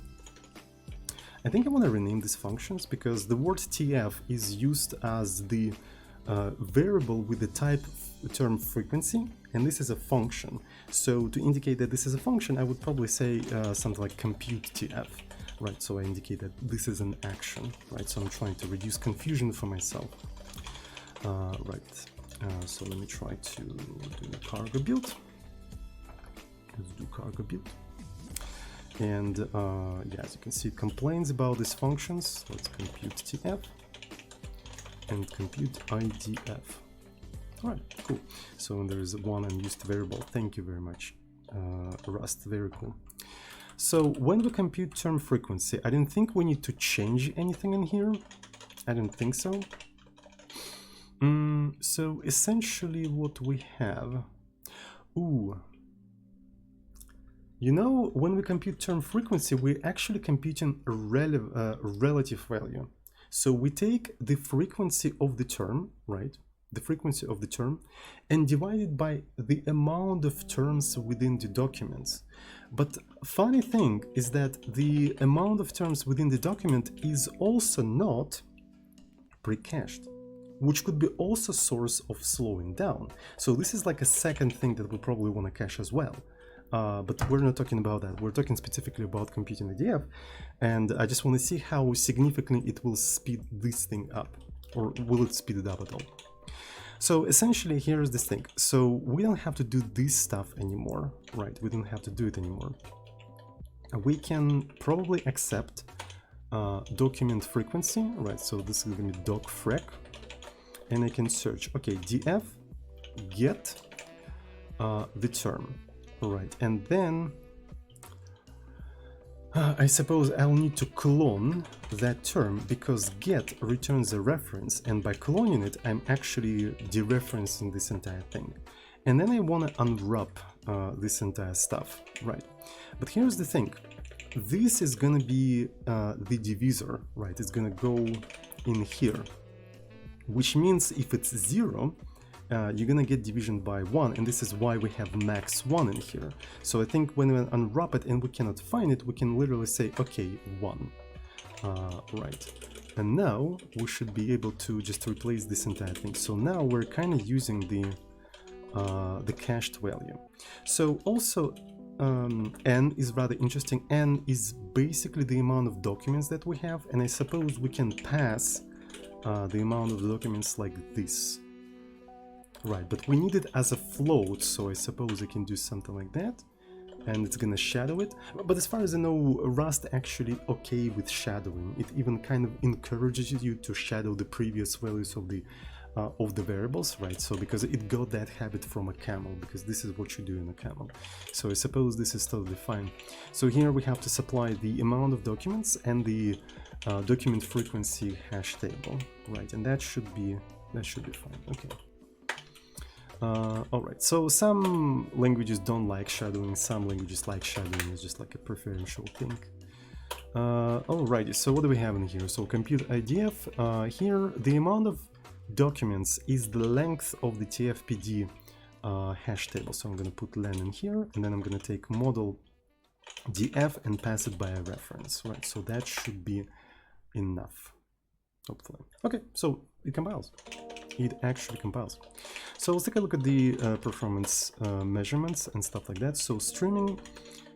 I think I want to rename these functions because the word TF is used as the variable with the type term frequency, and this is a function. So to indicate that this is a function, I would probably say something like compute TF, right? So I indicate that this is an action, right? So I'm trying to reduce confusion for myself. Right, so let me try to do a cargo build. Let's do cargo build. And yeah, as you can see, it complains about these functions. Let's compute TF and compute IDF. All right, cool. So there is one unused variable. Thank you very much, Rust. Very cool. So when we compute term frequency, I didn't think we need to change anything in here. I don't think so. So essentially what we have, you know, when we compute term frequency, we're actually computing a relative value. So we take the frequency of the term, right? The frequency of the term, and divide it by the amount of terms within the documents. But funny thing is that the amount of terms within the document is also not pre-cached, which could be also a source of slowing down. So this is like a second thing that we probably want to cache as well. But we're not talking about that. We're talking specifically about computing IDF, and I just want to see how significantly it will speed this thing up, or will it speed it up at all. So essentially, here's this thing. So we don't have to do this stuff anymore, right? We don't have to do it anymore. We can probably accept document frequency, right? So this is going to be docfrec, and I can search, okay, df get the term. Right, and then I suppose I'll need to clone that term because get returns a reference, and by cloning it, I'm actually dereferencing this entire thing. And then I want to unwrap this entire stuff, right? But here's the thing. This is going to be the divisor, right? It's going to go in here, which means if it's 0, you're gonna get division by 1, and this is why we have max 1 in here. So I think when we unwrap it and we cannot find it, we can literally say, okay, 1. Right. And now we should be able to just replace this entire thing. So now we're kind of using the cached value. So also n is rather interesting. N is basically the amount of documents that we have, and I suppose we can pass the amount of documents like this. Right, but we need it as a float, so I suppose I can do something like that, and it's gonna shadow it. But as far as I know, Rust actually okay with shadowing. It even kind of encourages you to shadow the previous values of the variables, right? So because it got that habit from a camel, because this is what you do in a camel. So I suppose this is totally fine. So here we have to supply the amount of documents and the document frequency hash table, right? And that should be fine. Okay. Alright, so some languages don't like shadowing, some languages like shadowing. It's just like a preferential thing. Alrighty, so what do we have in here? So compute IDF, here the amount of documents is the length of the TFPD hash table. So I'm going to put len in here, and then I'm going to take model df and pass it by a reference, right? So that should be enough, hopefully. Okay, so it compiles. It actually compiles. So let's take a look at the performance measurements and stuff like that. So streaming,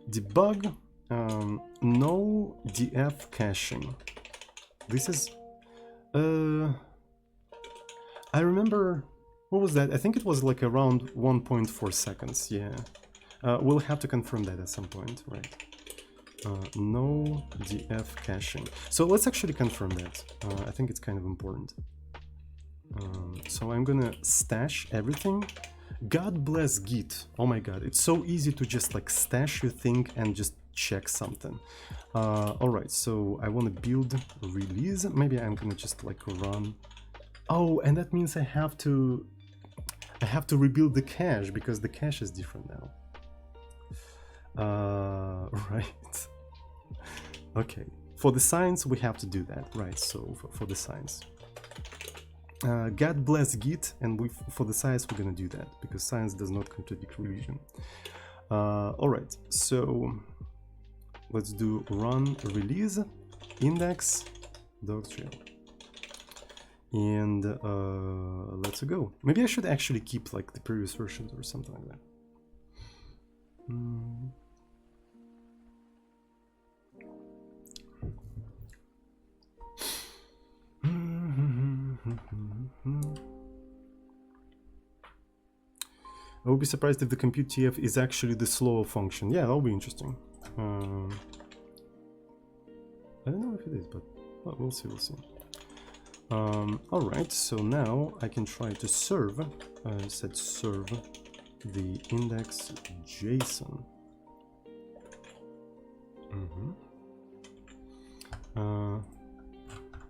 debug, no df caching. This is I remember, what was that? I think it was like around 1.4 seconds. Yeah, we'll have to confirm that at some point, right? No df caching. So let's actually confirm that. I think it's kind of important. So I'm gonna stash everything. God bless Git. Oh my god, it's so easy to just like stash your thing and just check something. Alright, so I want to build release. Maybe I'm gonna just like run. Oh, and that means I have to rebuild the cache because the cache is different now. Right. Okay, for the science we have to do that, right? So for the science. God bless Git, and for the science we're gonna do that because science does not contradict religion. Alright, so let's do run release index doctrine, and let's go. Maybe I should actually keep like the previous versions or something like that. I would be surprised if the compute TF is actually the slower function. Yeah, that'll be interesting. I don't know if it is, but well, we'll see, Alright, so now I can try to serve, set serve the index JSON.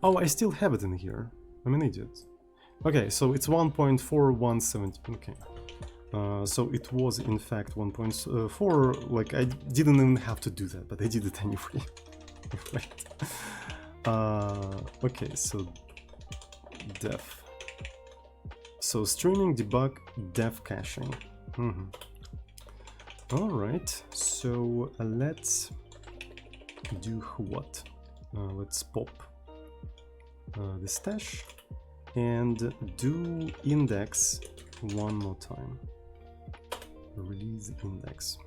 Oh, I still have it in here. I'm an idiot. Okay, so it's 1.4170. Okay. So it was in fact 1.4. Like I didn't even have to do that, but I did it anyway. Right. Okay, so def. So streaming debug def caching. All right. So let's do what? Let's pop the stash and do index one more time. Release index.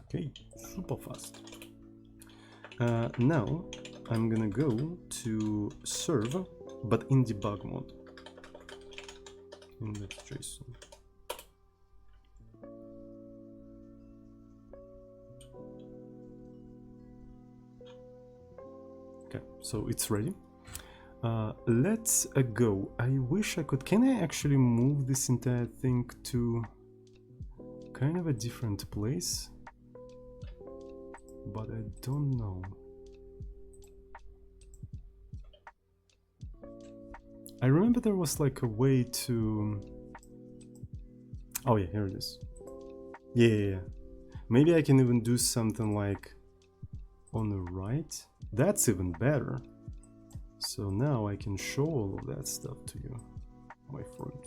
Okay, super fast. Now I'm gonna go to serve, but in debug mode. Index.json. so it's ready. Let's go. I wish I could. Can I actually move this entire thing to kind of a different place? But I don't know. I remember there was like a way to... Oh yeah, here it is. Yeah. Maybe I can even do something like on the right. That's even better. So now I can show all of that stuff to you, my friend.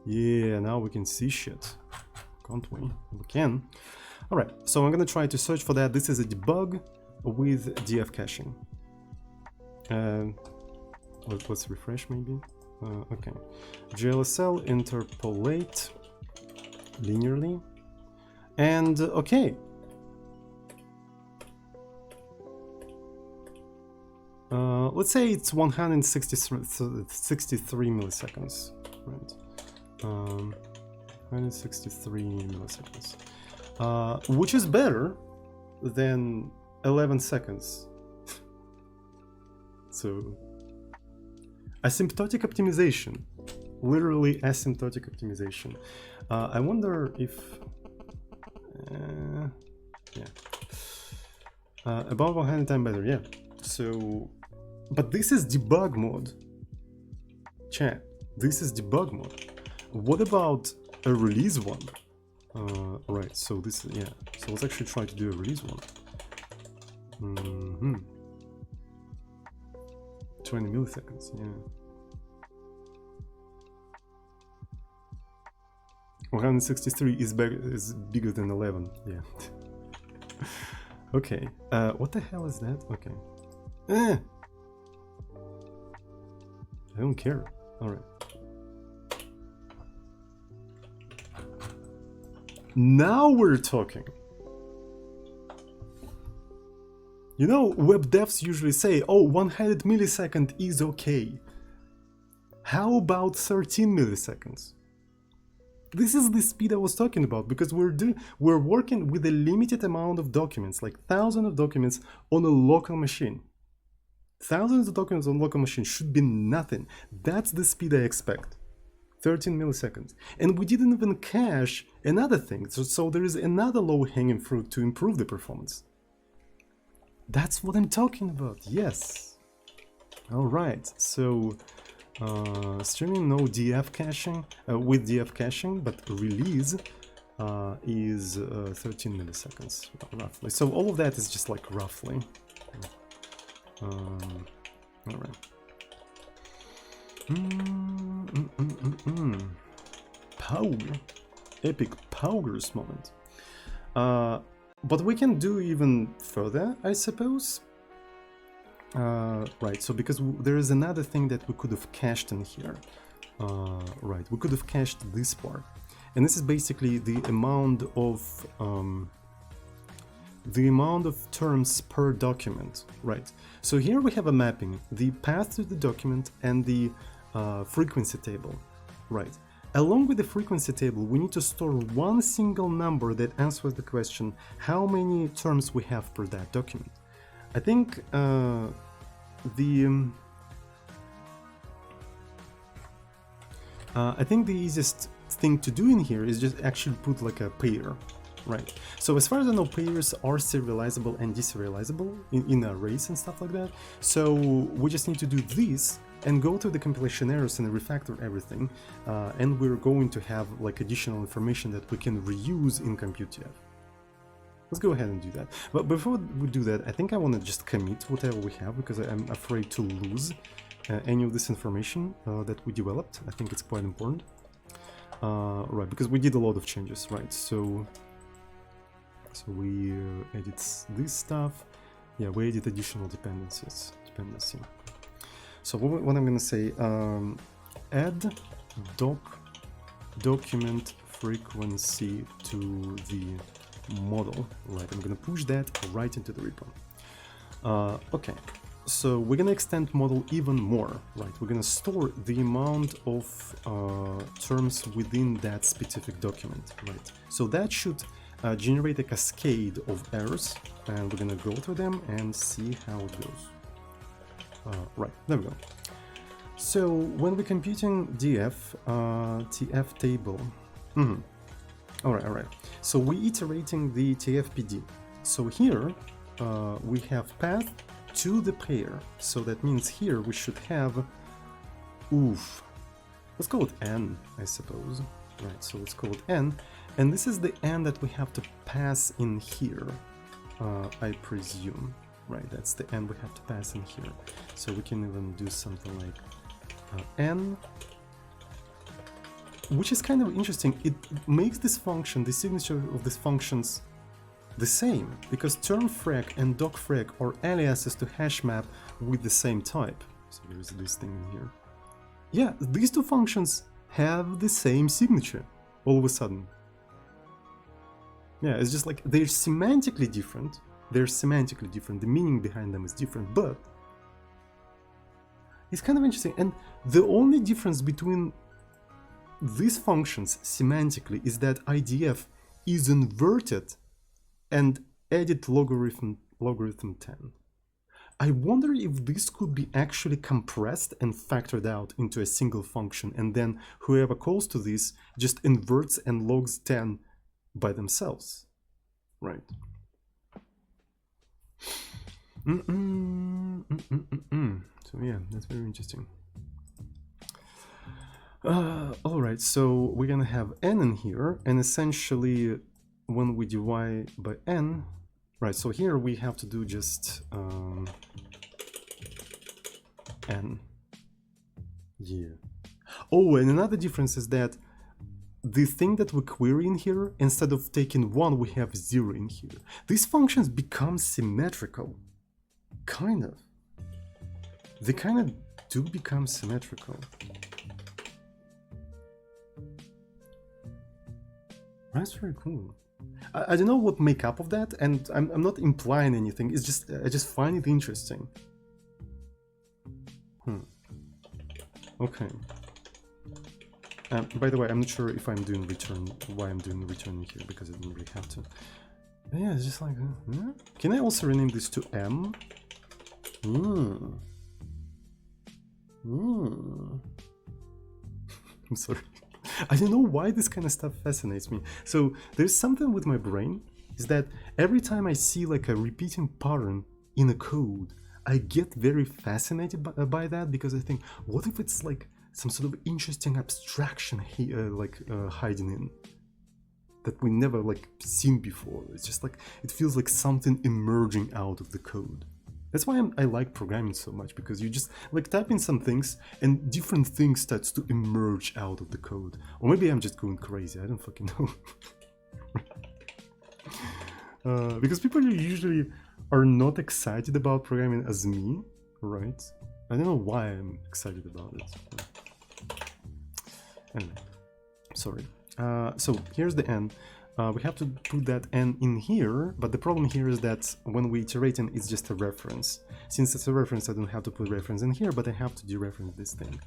Yeah, now we can see shit. Can't we? We can. Alright, so I'm gonna try to search for that. This is a debug with DF caching. Let's refresh maybe. Okay. GLSL interpolate linearly. And okay. Let's say it's 163 milliseconds, right? 163 milliseconds, which is better than 11 seconds. So, asymptotic optimization, literally asymptotic optimization. I wonder if, yeah, about 100 times better, yeah. So, but this is debug mode. Chat, this is debug mode. What about a release one? Right, so this is, yeah. So let's actually try to do a release one. 20 milliseconds, yeah. 163 is bigger than 11, yeah. Okay, what the hell is that? Okay. I don't care. Alright. Now we're talking. You know, web devs usually say, oh, 100 millisecond is okay. How about 13 milliseconds? This is the speed I was talking about, because we're working with a limited amount of documents, like thousands of documents on a local machine. Thousands of documents on local machine should be nothing. That's the speed I expect. 13 milliseconds. And we didn't even cache another thing, so there is another low-hanging fruit to improve the performance. That's what I'm talking about, yes. Alright, so streaming no DF caching, with DF caching, but release is 13 milliseconds, roughly. So all of that is just like roughly. Alright. Power. Epic Poggers moment. But we can do even further, I suppose. Right, so because there is another thing that we could have cached in here. Right, we could have cached this part. And this is basically the amount of terms per document, right? So here we have a mapping, the path to the document and the frequency table, right? Along with the frequency table, we need to store one single number that answers the question, how many terms we have per that document. I think the easiest thing to do in here is just actually put like a pair. Right. So as far as I know, pairs are serializable and deserializable in arrays and stuff like that. So we just need to do this and go through the compilation errors and refactor everything. And we're going to have like additional information that we can reuse in ComputeF. Let's go ahead and do that. But before we do that, I think I want to just commit whatever we have, because I'm afraid to lose any of this information that we developed. I think it's quite important. Right, because we did a lot of changes, right? So we edit this stuff. Yeah, we edit additional dependency. So what I'm gonna say, add document frequency to the model. Right, I'm gonna push that right into the repo. Okay, so we're gonna extend model even more. Right, we're gonna store the amount of terms within that specific document. Right, so that should generate a cascade of errors, and we're gonna go through them and see how it goes. Right, there we go. So when we're computing df, tf table, all right. So we're iterating the tfpd. So here we have path to the pair. So that means here we should have, let's call it n, I suppose. Right, so let's call it n. And this is the n that we have to pass in here, I presume. Right, that's the n we have to pass in here. So we can even do something like n, which is kind of interesting. It makes this function, the signature of these functions, the same, because termFrag and docFrag are aliases to hash map with the same type. So there's this thing in here. Yeah, these two functions have the same signature all of a sudden. Yeah, it's just like they're semantically different. The meaning behind them is different, but it's kind of interesting. And the only difference between these functions semantically is that IDF is inverted and added logarithm 10. I wonder if this could be actually compressed and factored out into a single function, and then whoever calls to this just inverts and logs 10 by themselves, right? So yeah, that's very interesting. All right, so we're gonna have n in here, and essentially when we divide by n, right, so here we have to do just n. Yeah. Oh, and another difference is that the thing that we query in here, instead of taking 1, we have 0 in here. These functions become symmetrical. Kind of. They kind of do become symmetrical. That's very cool. I don't know what make up of that, and I'm not implying anything. It's just I just find it interesting. Okay. By the way, I'm not sure if I'm doing return, why I'm doing return here, because I didn't really have to. Yeah, it's just like, can I also rename this to M? I'm sorry. I don't know why this kind of stuff fascinates me. So there's something with my brain, is that every time I see like a repeating pattern in a code, I get very fascinated by that, because I think, what if it's like some sort of interesting abstraction hiding in that we never like seen before. It's just like, it feels like something emerging out of the code. That's why I like programming so much, because you just like type in some things and different things starts to emerge out of the code. Or maybe I'm just going crazy, I don't fucking know. Because people usually are not excited about programming as me, right? I don't know why I'm excited about it. Anyway, sorry. So here's the n. We have to put that n in here, but the problem here is that when we iterating, it's just a reference. Since it's a reference, I don't have to put reference in here, but I have to dereference this thing.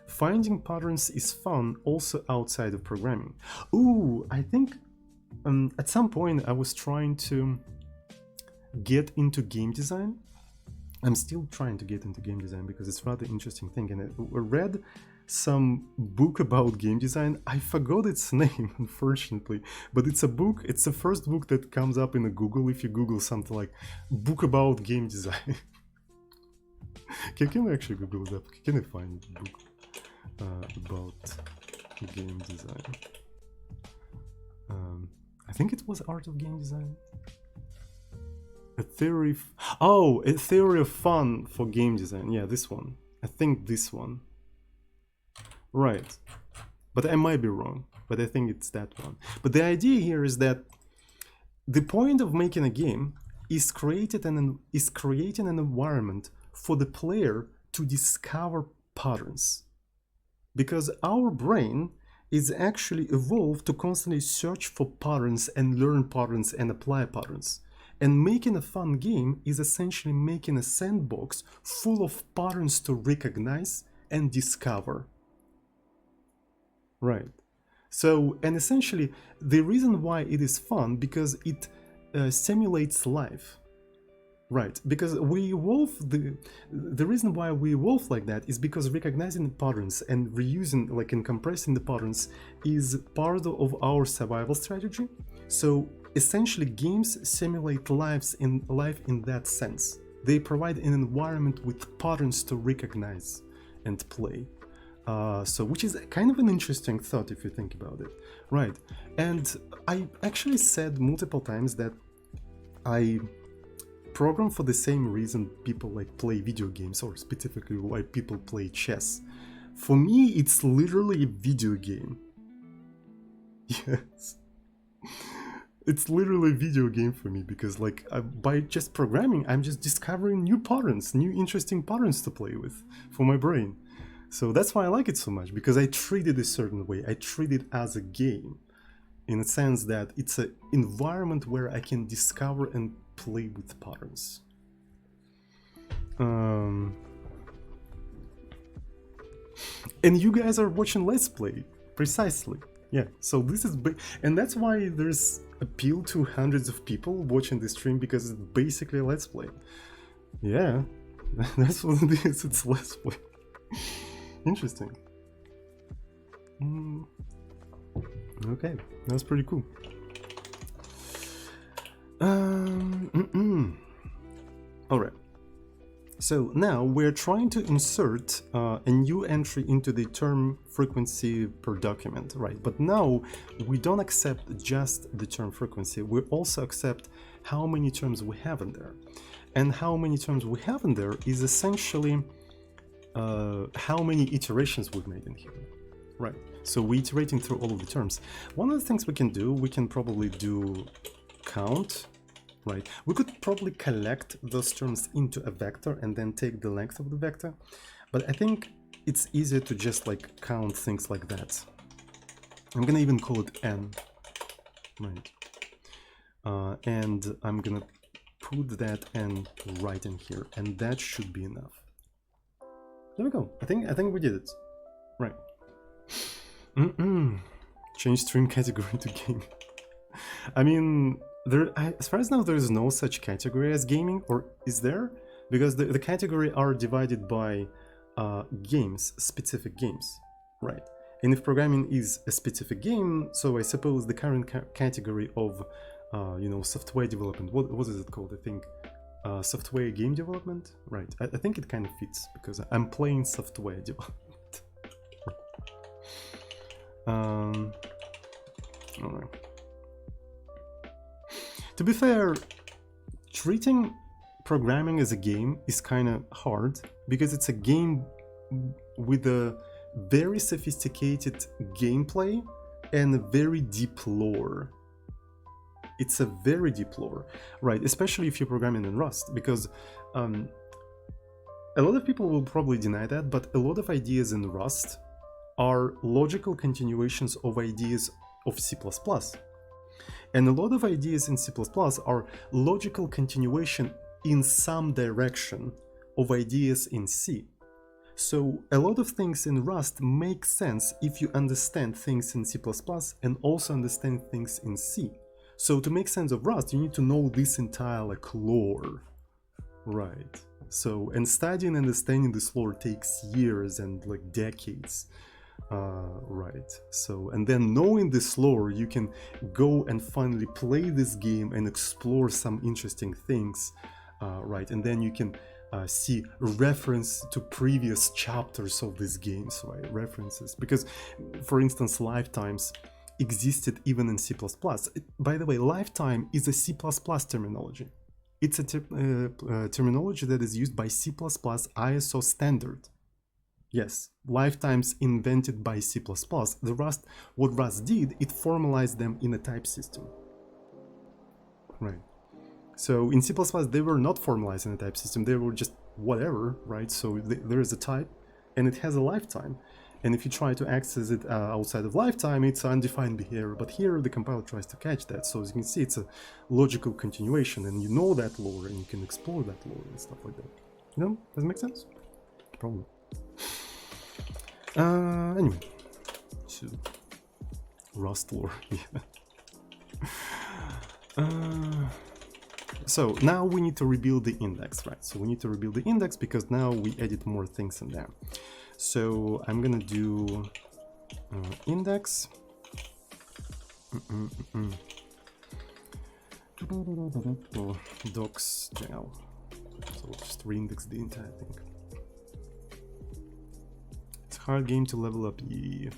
Finding patterns is fun also outside of programming. Ooh, I think at some point I was trying to get into game design. I'm still trying to get into game design because it's a rather interesting thing, and I read some book about game design. I forgot its name, unfortunately, but it's a book. It's the first book that comes up in a Google if you Google something like book about game design. Can I actually Google it up? Can I find a book about game design? I think it was Art of Game Design. A theory. A theory of fun for game design. Yeah, this one. I think this one. Right, but I might be wrong, but I think it's that one. But the idea here is that the point of making a game is creating an environment for the player to discover patterns, because our brain is actually evolved to constantly search for patterns and learn patterns and apply patterns. And making a fun game is essentially making a sandbox full of patterns to recognize and discover. Right. So, and essentially, the reason why it is fun because it simulates life. Right, because we evolve, the reason why we evolve like that is because recognizing the patterns and reusing, like, and compressing the patterns is part of our survival strategy. So essentially games simulate life in that sense. They provide an environment with patterns to recognize and play. So which is kind of an interesting thought if you think about it. Right, and I actually said multiple times that I program for the same reason people like play video games, or specifically why people play chess. For me, it's literally a video game. Yes. It's literally a video game for me because, like, by just programming, I'm just discovering new patterns, new interesting patterns to play with for my brain. So that's why I like it so much, because I treat it a certain way. I treat it as a game in a sense that it's an environment where I can discover and play with patterns. And you guys are watching Let's Play, precisely. Yeah, so this is and that's why there's appeal to hundreds of people watching the stream, because it's basically a Let's Play. Yeah, that's what it is, it's Let's Play. Interesting. Okay, that's pretty cool. Alright, so now we're trying to insert a new entry into the term frequency per document, right? But now we don't accept just the term frequency, we also accept how many terms we have in there. And how many terms we have in there is essentially how many iterations we've made in here, right? So we're iterating through all of the terms. One of the things we can do, we can probably do count, right? We could probably collect those terms into a vector and then take the length of the vector. But I think it's easier to just like count things like that. I'm gonna even call it n, right? And I'm gonna put that n right in here, and that should be enough. There we go. I think we did it, right? Change stream category to game. I mean, as far as now, there is no such category as gaming, or is there? Because the category are divided by games, specific games, right? And if programming is a specific game, so I suppose the current category of, you know, software development, what is it called? I think software game development, right? I think it kind of fits because I'm playing software development. All right. To be fair, treating programming as a game is kind of hard because it's a game with a very sophisticated gameplay and a very deep lore. It's a very deep lore, right? Especially if you're programming in Rust, because a lot of people will probably deny that, but a lot of ideas in Rust are logical continuations of ideas of C++. And a lot of ideas in C++ are logical continuation in some direction of ideas in C. So a lot of things in Rust make sense if you understand things in C++ and also understand things in C. So to make sense of Rust, you need to know this entire like lore, right? So, and studying and understanding this lore takes years and like decades. Right, so, and then knowing this lore, you can go and finally play this game and explore some interesting things, right, and then you can see reference to previous chapters of these games, right, references, because, for instance, lifetimes existed even in C++. By the way, lifetime is a C++ terminology. It's a terminology that is used by C++ ISO standard. Yes, lifetimes invented by C++. What Rust did, it formalized them in a type system. Right. So in C++, they were not formalized in a type system, they were just whatever, right? So there is a type, and it has a lifetime. And if you try to access it outside of lifetime, it's undefined behavior. But here the compiler tries to catch that. So as you can see, it's a logical continuation, and you know that lore, and you can explore that lore and stuff like that. You know, does it make sense? Probably. Anyway, so Rust lore, yeah. So now we need to rebuild the index, right? So we need to rebuild the index because now we edit more things in there. So I'm gonna do index. Docs.jl. So we'll just reindex the entire thing. It's a hard game to level up. Yeah.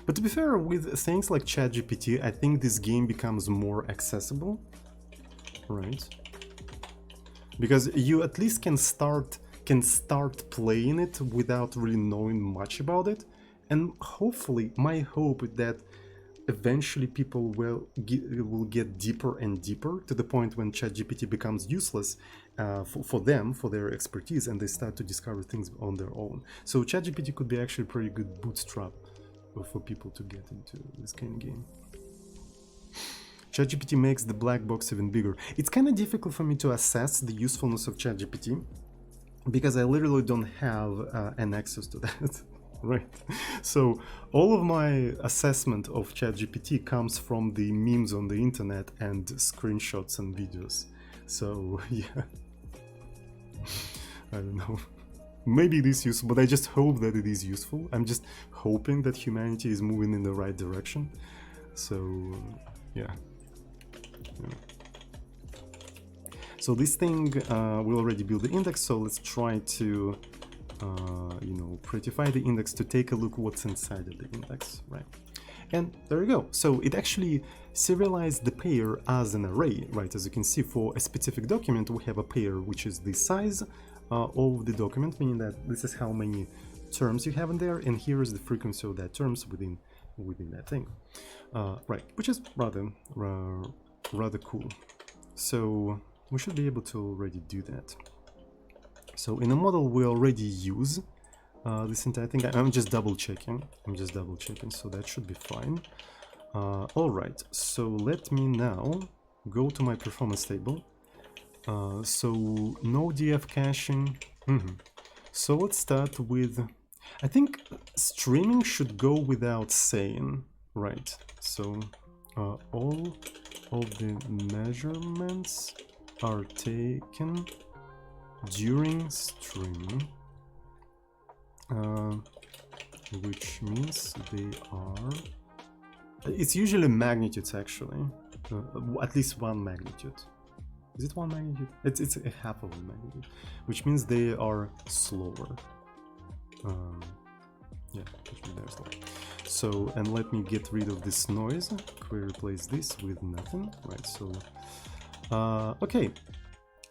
But to be fair, with things like ChatGPT, I think this game becomes more accessible, right? Because you at least can start playing it without really knowing much about it, and hopefully, my hope is that eventually people will get deeper and deeper to the point when ChatGPT becomes useless for them, for their expertise, and they start to discover things on their own. So ChatGPT could be actually a pretty good bootstrap for people to get into this kind of game. ChatGPT makes the black box even bigger. It's kind of difficult for me to assess the usefulness of ChatGPT because I literally don't have an access to that, right? So all of my assessment of ChatGPT comes from the memes on the internet and screenshots and videos. So yeah, I don't know. Maybe it is useful, but I just hope that it is useful. I'm just hoping that humanity is moving in the right direction. So yeah. So this thing, we already built the index, so let's try to, you know, prettify the index to take a look what's inside of the index, right? And there you go. So it actually serialized the pair as an array, right? As you can see, for a specific document, we have a pair, which is the size of the document, meaning that this is how many terms you have in there, and here is the frequency of that terms within that thing, right? Which is rather cool. So we should be able to already do that. So in the model, we already use this entire thing. I'm just double checking. So that should be fine. All right. So let me now go to my performance table. So no DF caching. So let's start with, I think streaming should go without saying, right? So all of the measurements are taken during streaming, which means they are, it's usually magnitudes actually, at least one magnitude. Is it one magnitude? It's a half of a magnitude, which means they are slower. Yeah, which means they're slower. So, and let me get rid of this noise. We replace this with nothing, right? So, okay.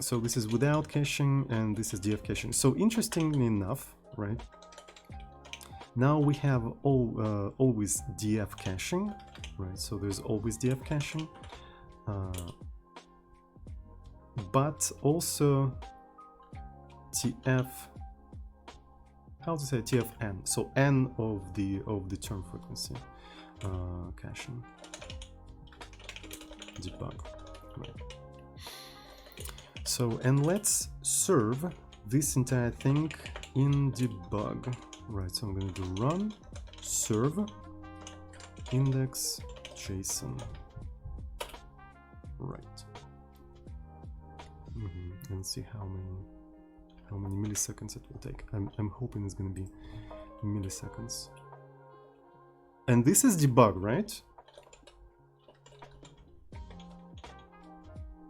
So this is without caching, and this is DF caching. So interestingly enough, right? Now we have always DF caching, right? So there's always DF caching. But also TF, how to say TFN, so N of the term frequency caching debug, right? So, and let's serve this entire thing in debug, right? So I'm going to do run serve index JSON, right? And see how many milliseconds it will take. I'm hoping it's going to be milliseconds. And this is debug, right?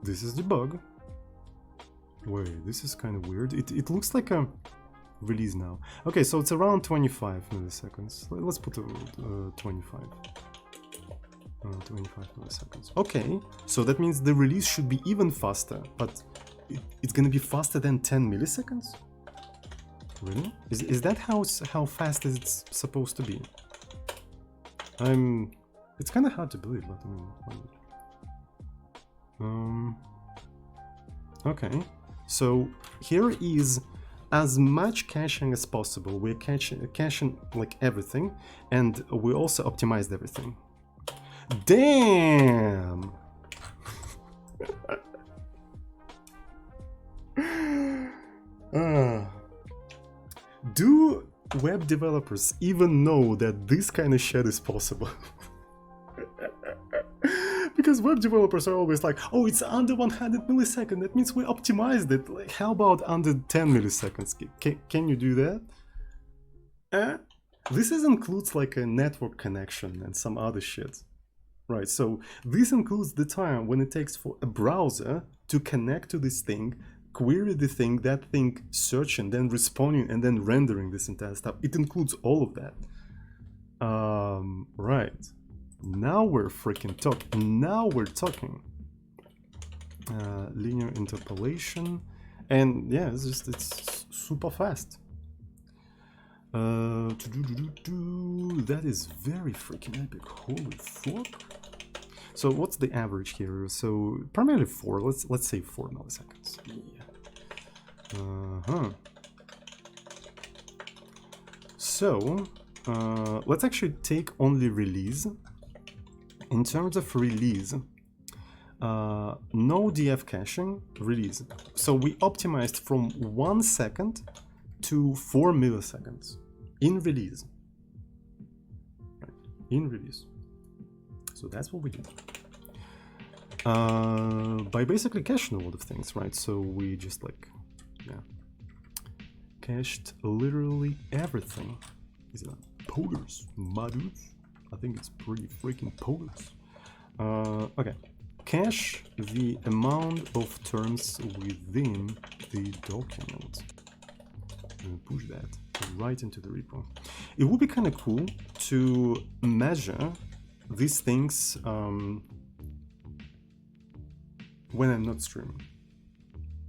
This is debug. Wait, this is kind of weird. It looks like a release now. Okay, so it's around 25 milliseconds. Let's put 25. 25 milliseconds. Okay, so that means the release should be even faster, but it's gonna be faster than 10 milliseconds? Really? Is that how fast it's supposed to be? It's kind of hard to believe, but I mean, okay. So here is as much caching as possible. We're caching like everything, and we also optimized everything. Damn! Do web developers even know that this kind of shit is possible? Because web developers are always like, oh, it's under 100 milliseconds, that means we optimized it. Like, how about under 10 milliseconds? Can you do that? This includes like a network connection and some other shit. Right, so this includes the time when it takes for a browser to connect to this thing, query the thing, that thing searching, then responding, and then rendering this entire stuff. It includes all of that. Right. Now we're freaking talking. Now we're talking. Linear interpolation. And yeah, it's super fast. That is very freaking epic. Holy fuck. So what's the average here? So primarily 4. Let's say 4 milliseconds. Yeah. So let's actually take only release. In terms of release, no DF caching, release. So we optimized from 1 second to 4 milliseconds in release. Right. In release. So that's what we did. By basically caching a lot of things, right? So we just like, yeah, cached literally everything. Is it poggers, modules? I think it's pretty freaking poggers. Okay, cache the amount of terms within the document. And push that right into the repo. It would be kind of cool to measure these things when I'm not streaming,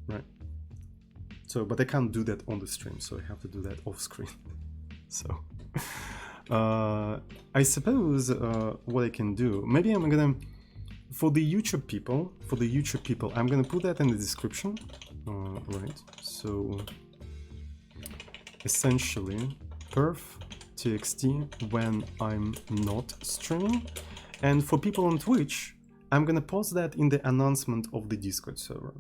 right? So, but I can't do that on the stream, so I have to do that off screen. So, I suppose what I can do, maybe I'm gonna, for the YouTube people, I'm gonna put that in the description, right? So, essentially, perf txt when I'm not streaming, and for people on Twitch, I'm gonna post that in the announcement of the Discord server,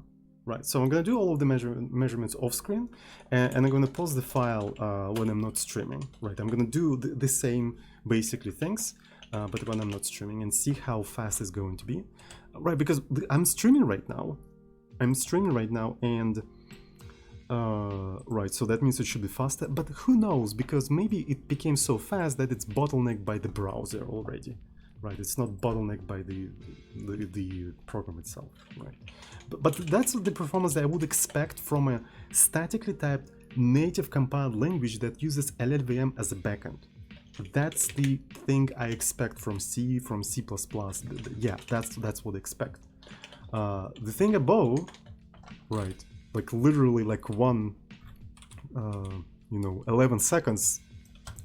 right? So I'm gonna do all of the measurements off screen, and I'm gonna post the file when I'm not streaming, right? I'm gonna do the same basically things, but when I'm not streaming, and see how fast it's going to be, right? Because I'm streaming right now, and right, so that means it should be faster, but who knows, because maybe it became so fast that it's bottlenecked by the browser already. Right, it's not bottlenecked by the program itself, right? But that's the performance that I would expect from a statically typed native compiled language that uses LLVM as a backend. That's the thing I expect from C, from C++. Yeah, that's what I expect. The thing above, right? Like literally like 11 seconds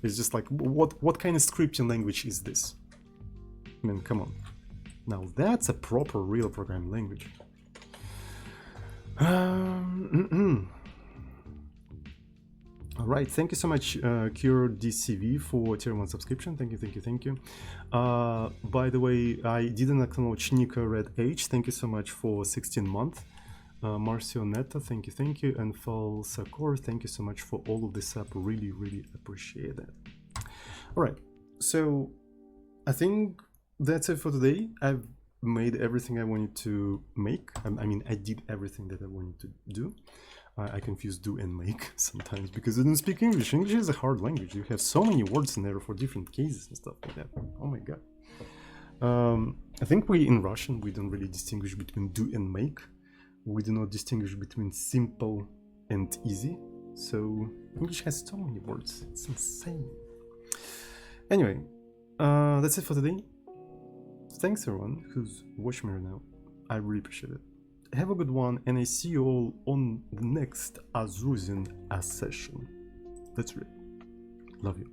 is just like what kind of scripting language is this? I mean, come on. Now that's a proper real programming language. All right, thank you so much, Cure DCV, for tier 1 subscription. Thank you. By the way, I didn't acknowledge Nico Red H. Thank you so much for 16 months. Marcio Netta, thank you, and Fal Sakor, thank you so much for all of this up. Really appreciate it. All right, so I think that's it for today. I've made everything I wanted to make. I mean, I did everything that I wanted to do. I confuse do and make sometimes because I don't speak English. English is a hard language. You have so many words in there for different cases and stuff like that. Oh my god. I think in Russian, we don't really distinguish between do and make. We do not distinguish between simple and easy. So English has so many words. It's insane. Anyway, that's it for today. Thanks everyone who's watching me right now. I really appreciate it. Have a good one, and I see you all on the next Azuzin session. That's it. Love you.